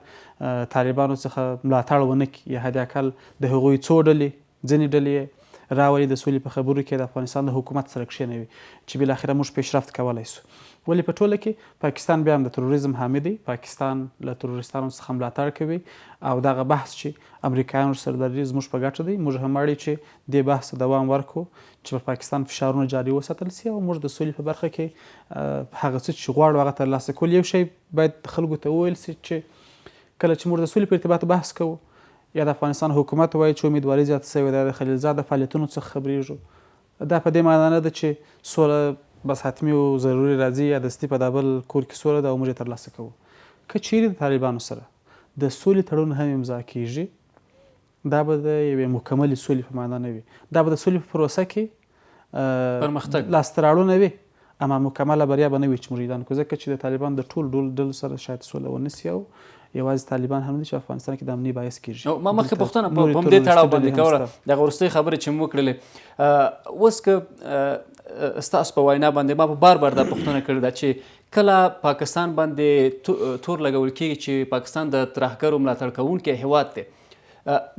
طالبانو څخه ملاتړ ونه کړي یا حد اقل د هغوی څو ډلې ځینې ډلې راولي د سولې په خبرو کې د افغانستان د حکومت سره کښېنوي چې بالاخره موږ پیشرفت کولی سو. ولې په ټوله کې پاکستان بیا هم د تروریزم حامي دی، پاکستان له تروریستانو څخه ملاتړ کوي او دغه بحث چې امریکایانو سره لري زموږ په ګټه دی. موږ هم اړ چې دې بحث ته دوام ورکړو چې په پاکستان فشارونه جاري وساتل سي او موږ د سولې په برخه کې هغه څه چې غواړو هغه ترلاسه کول. یو شی باید خلکو ته وویل سي چې کله چې موږ د سولې په ارتباط بحث کوو یا د افغانستان حکومت وایي چې امیدواري زیاته سوې ده، د خلیلزاد د فعالیتونو څخه خبرېږو، دا په دې معنا نه ده چې سوله بس حتمي او ضروري راځي یا دستي په دا بل کور کې سوله ده او موږ یې ترلاسه کوو. که چیرې د طالبانو سره د سولې تړون هم امضا کېږي، دا به د یوې مکملې سولې په معنا نه وي، دا به د سولې په پروسه کې پرمختګ لاسته راوړنه وي، اما مکمله بریا به نه وي چې موږ یې ځکه چې د طالبان د ټولو ډلو سره شاید سوله ونه سي او یوازې طالبان هم نه چې افغانستان کې د امني باعث کېږي. ما مخکې پوښتنه په همدې تړاو باندې کوله، دغه وروستۍ خبرې چې مو وکړلې. اوس که ستاسو په وینا باندې ما په بار دا پوښتنه کړې ده چې کله پاکستان باندې تور لګول کېږي چې پاکستان د ترهګرو ملاتړ کوونکی هیواد دی،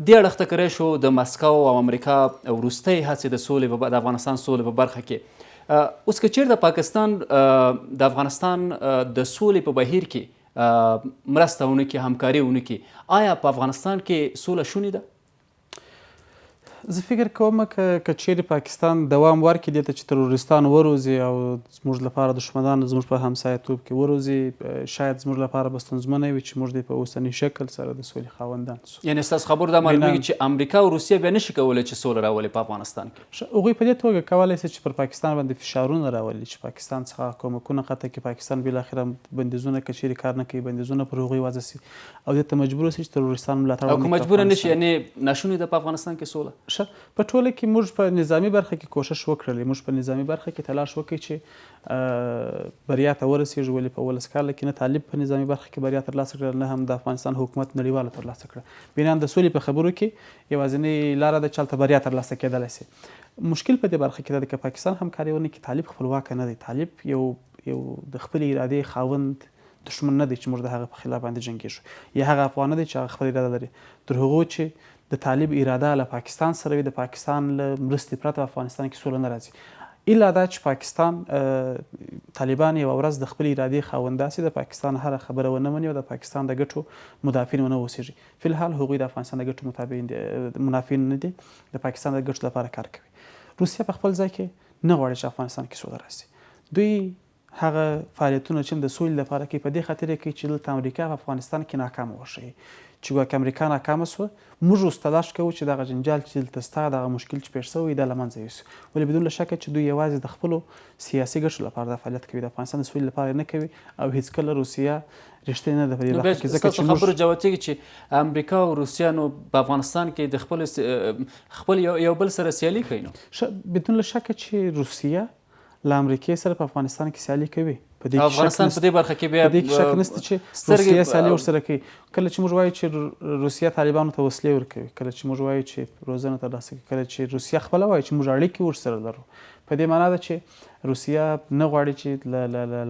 دې اړخ ته کری شو د مسکو او امریکا وروستۍ هڅې د سولې د افغانستان سولې په برخه کې. اوس که چیرې د پاکستان د افغانستان د سولې په بهیر کې مرسته ونه کړي، همکاري ونه کړي، آیا په افغانستان کې سوله شونې ده؟ زه فکر کوم که چیرې پاکستان دوام ورکړي دې ته چې تروریستان وروزي او زموږ لپاره دښمنان زموږ په همسایه‌توب کې وروزي، شاید زموږ لپاره به ستونزمنه وي چې موږ دې په اوسني شکل سره د سولې خاوندان سو. یعنې ستاسو خبرو دا معلومیږي چې امریکا او روسیه بیا نشي کولی چې سوله راولي په افغانستان کې؟ هغوی په دې توګه کولی سي چې پر پاکستان باندې فشارونه راولي، چې پاکستان څخه کومکونه قطع کړي، پاکستان بالاخره بندیزونه که چیرې کار نه کوي بندیزونه پر هغوی وضع سي او دې ته مجبور سي چې تروریستان ملاتړ او که مجبوره نه شي یعنې ناشونې ده په افغانستان کې سوله؟ په ټوله کې موږ په نظامي برخه کې کوشش وکړلی، موږ په نظامي برخه کې تلاش وکړي چې بریا ته ورسېږو. ولې په 11 کال کې نه طالب په نظامي برخه کې بریا ترلاسه کړه، نه هم د افغانستان حکومت نړیواله ترلاسه کړه. بنان د سولې په خبرو کې یوازینۍ لاره ده چې هلته بریا ترلاسه کېدلی سي. مشکل په دې برخه کې دا ده که پاکستان همکاري ونه کړي، طالب خپلواکه نه دی، طالب یو د خپلې ارادې خاوند دښمن نه دی چې موږ د هغه په خلاف باندې جنګېږو، یا هغه افغان نه دی چې هغه خپله اراده لري. تر هغو چې د طالب اراده له پاکستان سره وي، د پاکستان له مرستې پرته په افغانستان کې سوله نه راځي. الا دا چې پاکستان طالبان یوه ورځ د خپلې ارادې خاونده سي، د پاکستان هره خبره ونه مني او د پاکستان د ګټو مدافعین ونه اوسېږي. فی الحال هغوی د افغانستان د ګټو منافعین نه دي، د پاکستان د ګټو لپاره کار کوي. روسیه په خپل ځای کې نه غواړي چې افغانستان کې سوله راسي. دوی هغه فعالیتونه چې د سولې لپاره کوي په دې خاطر یې کوي چې دلته امریکا په افغانستان کې ناکامه وښیي، چې ګواکې امریکا ناکامه سوه، موږ اوس تلاش کوو چې دغه جنجال چې دلته شته، دغه مشکل چې پېښ سوی دا له منځه یوسو. ولې بدون له شکه چې دوی یوازې د خپلو سیاسي ګټو لپاره دا فعالیت کوي، د افغانستان د سولې لپاره نه کوي او هیڅکله روسیه رښتینې نه ده په دې برخه کې. ځکه چې خبرو جوتېږي چې امریکا او روسیه نو په افغانستان کې د خپل یو بل سره سیالي کوي. نو بدون له شکه چې روسیه له امریکې سره په افغانستان کې سیالي کوي، په په دې افغانستان په دې برخه کې بیا په دې کې شک نشته چې روسیه سیالي ورسره کوي. کله چې موږ وایو چې روسیه طالبانو ته وسلې ورکوي، کله چې موږ وایو چې روزنه ترلاسه کوي، کله چې روسیه خپله وایي چې موږ اړیکې ورسره لرو، په دې معنا ده چې روسیه نه غواړي چې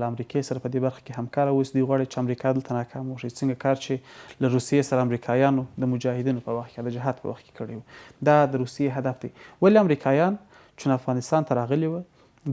له امریکې سره په دې برخه کې همکاره اوسي. دوی غواړي چې امریکا دلته ناکام وشي. څنګه کار چې له روسیې سره امریکایانو د مجاهدینو په وخت کې د جهاد په وخت کې کړی و، دا د روسیې هدف دی. ولې امریکایان چون افغانستان ته راغلي وه،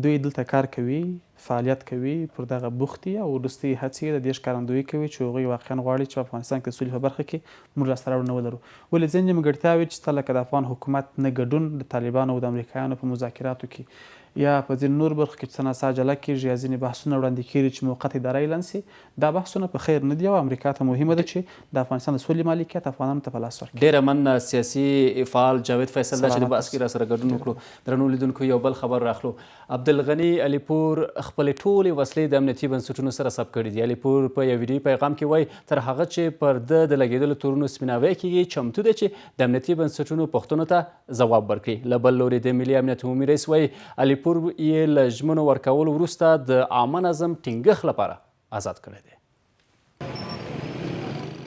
دوی دلته کار کوي، فعالیت کوي، پر دغه بوخت دي او وروستۍ هڅې د دې ښکارندویي کوي چې هغوی واقعا غواړي چې په افغانستان کې د سولې په برخه کې موږ لاسته راوړنه ولرو. ولې ځینې نیمګړتیاوې چې شته لکه د افغان حکومت نه ګډون د طالبانو او د امریکایانو په مذاکراتو کې، یا په ځینې نور برخو کې چې څه ناڅه عجله کېږي یا ځینې بحثونه وړاندې کېږي چې موقت اداره اعلان سي، دا بحثونه په خیر نه دي او امریکا ته مهمه ده چې د افغانستان د سولې مالکیت افغانانو ته په لاس ورکړي. ډېره مننه سیاسي فعال جاوید فیصل دا چې د بحث کې راسره ګډون وکړو. درنو لیدونکو یو بل خبر راخلو. عبدالغني علیپور خپلې ټولې وسلې د امنیتي بنسټونو سره ثبت کړي دي. علیپور په یو ویډیو پیغام کې وایي تر هغه چې پر ده د لګېدلو تورونو سپیناوی کېږي، چمتو دی چې د امنیتي بنسټونو پوښتنو ته ځواب ورکړي. له بل لوري د ملي امنیت عمومي رئیس وایي علیپور یې له ژمنو ورکولو وروسته د عامه نظم ټینګښت لپاره آزاد کړی دی.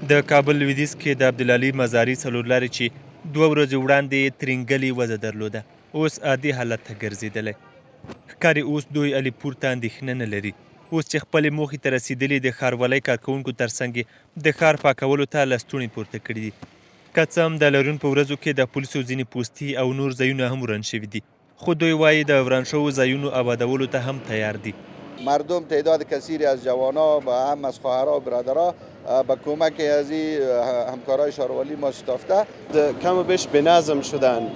د کابل لویدیځ کې د عبدالعلي مزاري څلورلارې چې 2 ورځې وړاندې ترینګلې وضع درلوده، اوس عادي حالت ته ګرځېدلی. ښکاري اوس دوی علیپور ته اندېښنه نه لري. اوس چې خپلې موخې ته رسېدلي د ښاروالۍ کارکوونکو ترڅنګ د ښار پاکولو ته لستوڼي پورته کړي دي. که څه هم د لرون په ورځو کې د پولیسو ځینې پوستي او نور ځایونه هم وران شوي دي، خو دوی وایي د وران شوو ځایونو آبادولو ته هم تیار دي. مردم تعداد کثیری از جوانها و هم از خواهرها و برادرها با کمک از همکارای شاروالی ما شتافته کم و بیش بنظم شدن،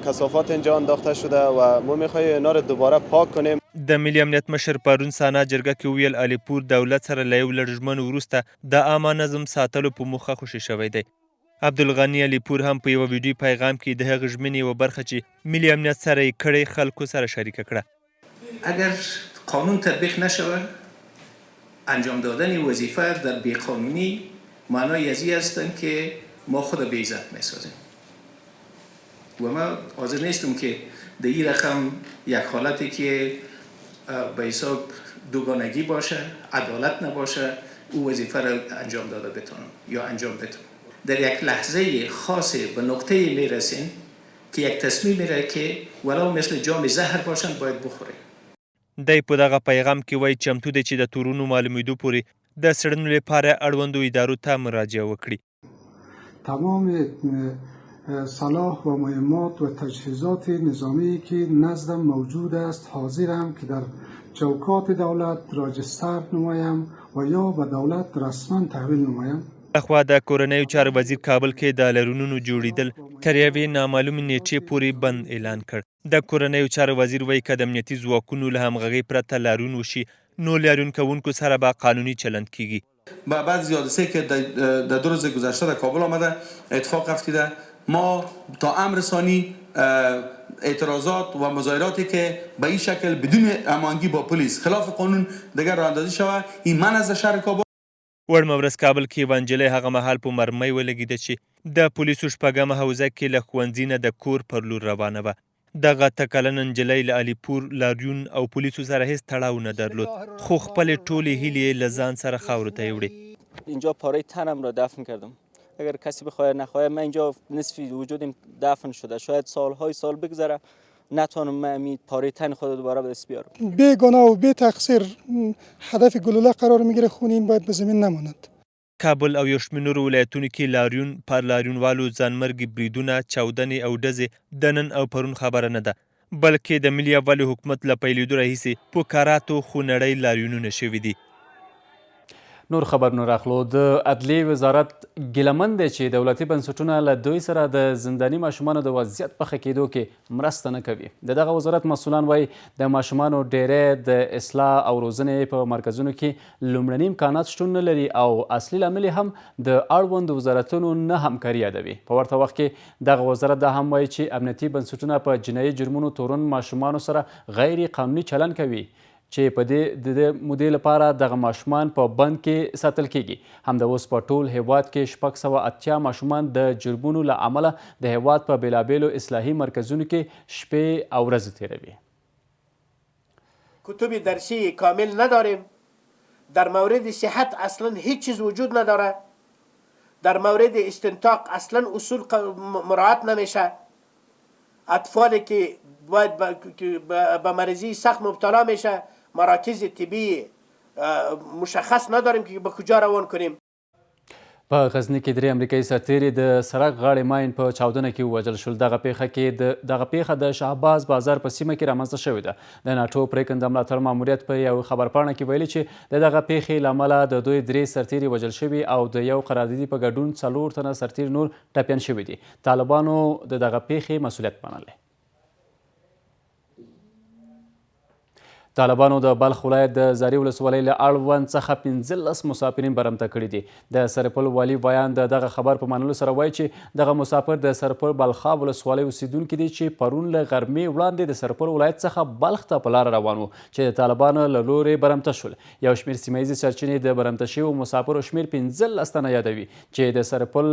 کثافات اینجا انداخته شده و ما میخوایم اینا رو دوباره پاک کنیم. د ملي امنیت مشر پرون سانا جرګه کې ویل علیپور دولت سره له یو لړ ژمنو وروسته د عامه نظم ساتلو په موخه خوشي شوی دی. عبدالغني علیپور هم په یوه ویډیو پیغام کې د هغه ژمنې یوه برخه چې ملي امنیت سره یې کړې خلکو سره شریکه کړه. اگر قانون تطبیق نشود، انجام دادن وظیفه در بیقانونی معنای از این هستند که ما خود به عزت میسازیم و ما حاضر نیستم که در این رقم یک حالتی که به حساب دوگانگی باشه، عدالت نباشه، او وظیفه را انجام داده بتونم یا انجام بدم. در یک لحظه خاص به نقطه میرسیم که یک تصمیم میره که ولو مثل جام زهر باشن باید بخوریم. دی په دغه پیغام کې وایي چمتو دی چې د تورونو معلومېدو پورې د څېړنو لپاره اړوندو ادارو ته مراجعه وکړي. تمام صلاح و مهمات و تجهیزات نظامی که نزدم موجود است حاضرم که در چوکات دولت راجستر نمایم و یا به دولت رسما تحویل نمایم. لخوا د کورنیو چارو وزیر کابل کې د لارونونو جوړیدل تر یوې نامعلومې نیټې پورې بند اعلان کړ. د کورنیو چارو وزیر وایي که د امنیتي ځواکونو له همغږۍ پرته لارون وشي نو لارون کوونکو سره به قانوني چلند کیږي. بعد از حادثه که در 2 روز گذشته در کابل آمده اتفاق افتیده، ما تا امر ثانی اعتراضات و مظاهراتی که به این شکل بدون هماهنگی با پلیس خلاف قانون دیگر راه اندازی شود، این من از شهر کابل وړمه ورځ کابل کې یوه نجلۍ هغه مهال په مرمۍ ولګېده چې د پولیسو 8مه حوزه کې له ښوونځي نه د کور پر لور روانه وه. دغه 8 کلنه نجلۍ له علیپور، لاریون او پولیسو سره هیڅ تړاو نه درلود، خو خپلې ټولې هیلې یې له ځان سره خاورو ته یوړې. اینجا پاره تنم را دفن کردم. اگر کسی بخواد نخواد من اینجا نصف وجودم دفن شده، شاید سالهای سال بگذره نتونم من پاره تن خود دوباره به دست بیارم. بیگناه و بی تقصیر هدف گلوله قرار میگیره، خونین باید به زمین نماند. کابل او یو شمېر نورو ولایتونو کې لاریون پر لاریونوالو ځانمرګي بریدونه، چاودنې او ډزې د نن او پرون خبره نه ده، بلکې د ملي یووالي حکومت له پیلېدو راهیسې په کاراتو خونړی لاریونونه شوي دي. نور خبرونه راخلو. د عدلیې وزارت ګیلمن دی چې دولتي بنسټونه له دوی سره د زنداني ماشومانو د وضعیت په ښه کېدو کې مرسته نه کوي. د دغه وزارت مسؤلان وایي د ماشومانو ډیری د اصلاح او روزنې په مرکزونو کې لومړني امکانات شتون نه لري او اصلي لامل هم د اړوندو وزارتونو نه همکاري یادوي. په ورته وخت کې دغه وزارت دا هم وایي چې امنیتي بنسټونه په جنایي جرمونو تورن ماشومانو سره غیر قانوني چلند کوي چې په دې مودې لپاره دغه ماشومان په بند کې ساتل کیږي. همدا اوس په ټول هیواد کې 680 ماشومان د جرمونو له امله د هیواد په بیلابیلو اصلاحي مرکزونو کې شپې او ورځې تیروي. کتب درسی کامل نداریم در مورد صحت اصلا هیچ چیز وجود نداره، در مورد استنطاق اصلا اصول مراعات نمیشه. اطفالی که باید به مریضی سخت مبتلا میشه مراکز طبی مشخص نداریم که به کجا روان کنیم. په غزني کې 3 امریکایي سرتیري د سړک غاړې ماین په چاودنه کې ووژل شول. دغه پیښه د شهباز بازار په سیمه کې رامنځته شوې ده. د ناټو پرېکنده ملاتړ ماموریت په یو خبرپاڼه کې ویلي چې د دغه پیښې له امله د دوی 3 سرتیري وژل شوي او د یو قراردادي په ګډون 4 تنه سرتیري نور ټپیان شوي دي. طالبانو د دغه پیښې مسؤلیت منلی. طالبانو د بلخ ولایت د زاري ولسوالۍ له اړوند څخه 15 مسافرین برمته کړي دي. د سرپل والي ویان د دغه خبر په منلو سره وایي چې دغه مسافر د سرپل بلخاب ولسوالۍ اوسیدونکي دي چې پرون له غرمې وړاندې د سرپل ولایت څخه بلخ ته په لاره روان وو چې د طالبانو له لورې برمته شول. یو شمېر سیمه ییزې سرچینې د برمته شویو مسافرو شمېر 15 تنه یادوي چې د سرپل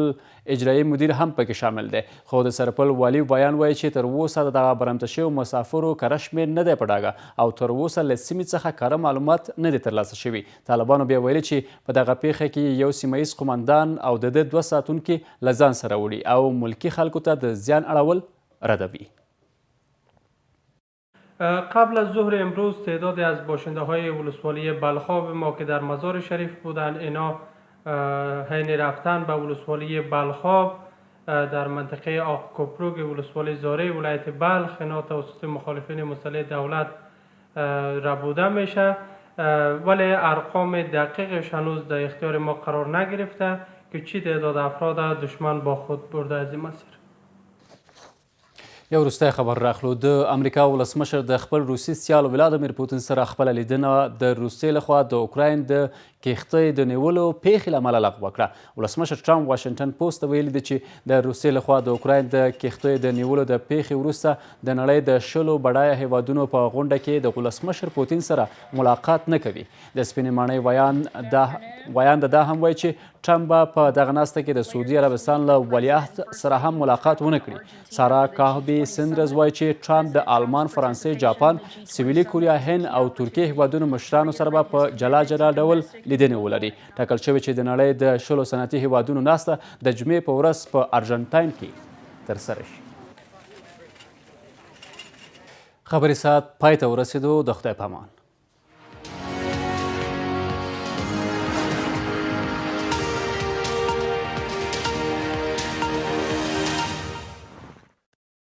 اجرایي مدیر هم پکې شامل دی. خو د سرپل والي ویان وایي چې تر اوسه د دغه برمته شویو مسافرو کره شمېر نه دی په ډاګه او تر اوسه له سیمې څخه کره معلومات نه دي ترلاسه شوي. طالبانو بیا ویلي چې په دغه پیښه کې یو سیمه ییز قمندان او د 2 ساتونکي له ځان سره وړي او ملکی خلکو ته د زیان اړول ردوي. قبل از ظهر امروز تعدادی از باشنده های ولسوالی بلخاب ما که در مزار شریف بودند اینا حین رفتن به ولسوالی بلخاب در منطقه آق کپروگ ولسوالی زاره ولایت بلخ اینا توسط مخالفین مسلح دولت ربوده میشه ولی ارقام دقیقش هنوز در اختیار ما قرار نگرفته که چی تعداد افراد دشمن با خود برده از این مسیر. یو وروستی خبر راخلو. د امریکا ولسمشر د خپل روسي سیال ولادیمیر پوتین سره خپله لیدنه د روسیې لخوا د اوکراین د کښتۍ د نیولو پیښې له امله لغوه کړه. ولسمشر ټرمپ واشنګټن پوسټ ته ویلي دي چې د روسیې لخوا د اوکراین د کښتیو د نیولو د پیښې وروسته د نړۍ د 10 بډایه هیوادونو په غونډه کې د ولسمشر پوتین سره ملاقات نه کوي. د سپینې ماڼۍ ویان دا هم وایي چې ټرمپ به په دغه ناسته کې د سعودي عربستان له ولیعهد سره هم ملاقات ونه کړي. سارا کاهبي سندرز وایي چې ټرمپ د آلمان، فرانسې، جاپان، سویلي کوریا، هند او ترکیې هیوادونو مشرانو سره به په جلا جلا ډول لیدنې ولري. ټاکل شوی چې د نړۍ د 10 صنعتي هیوادونو ناسته د جمعې په ورځ په ارجنټاین کې ترسره شي. خبري ساعت پای ته ورسېدو. د خدای په امان.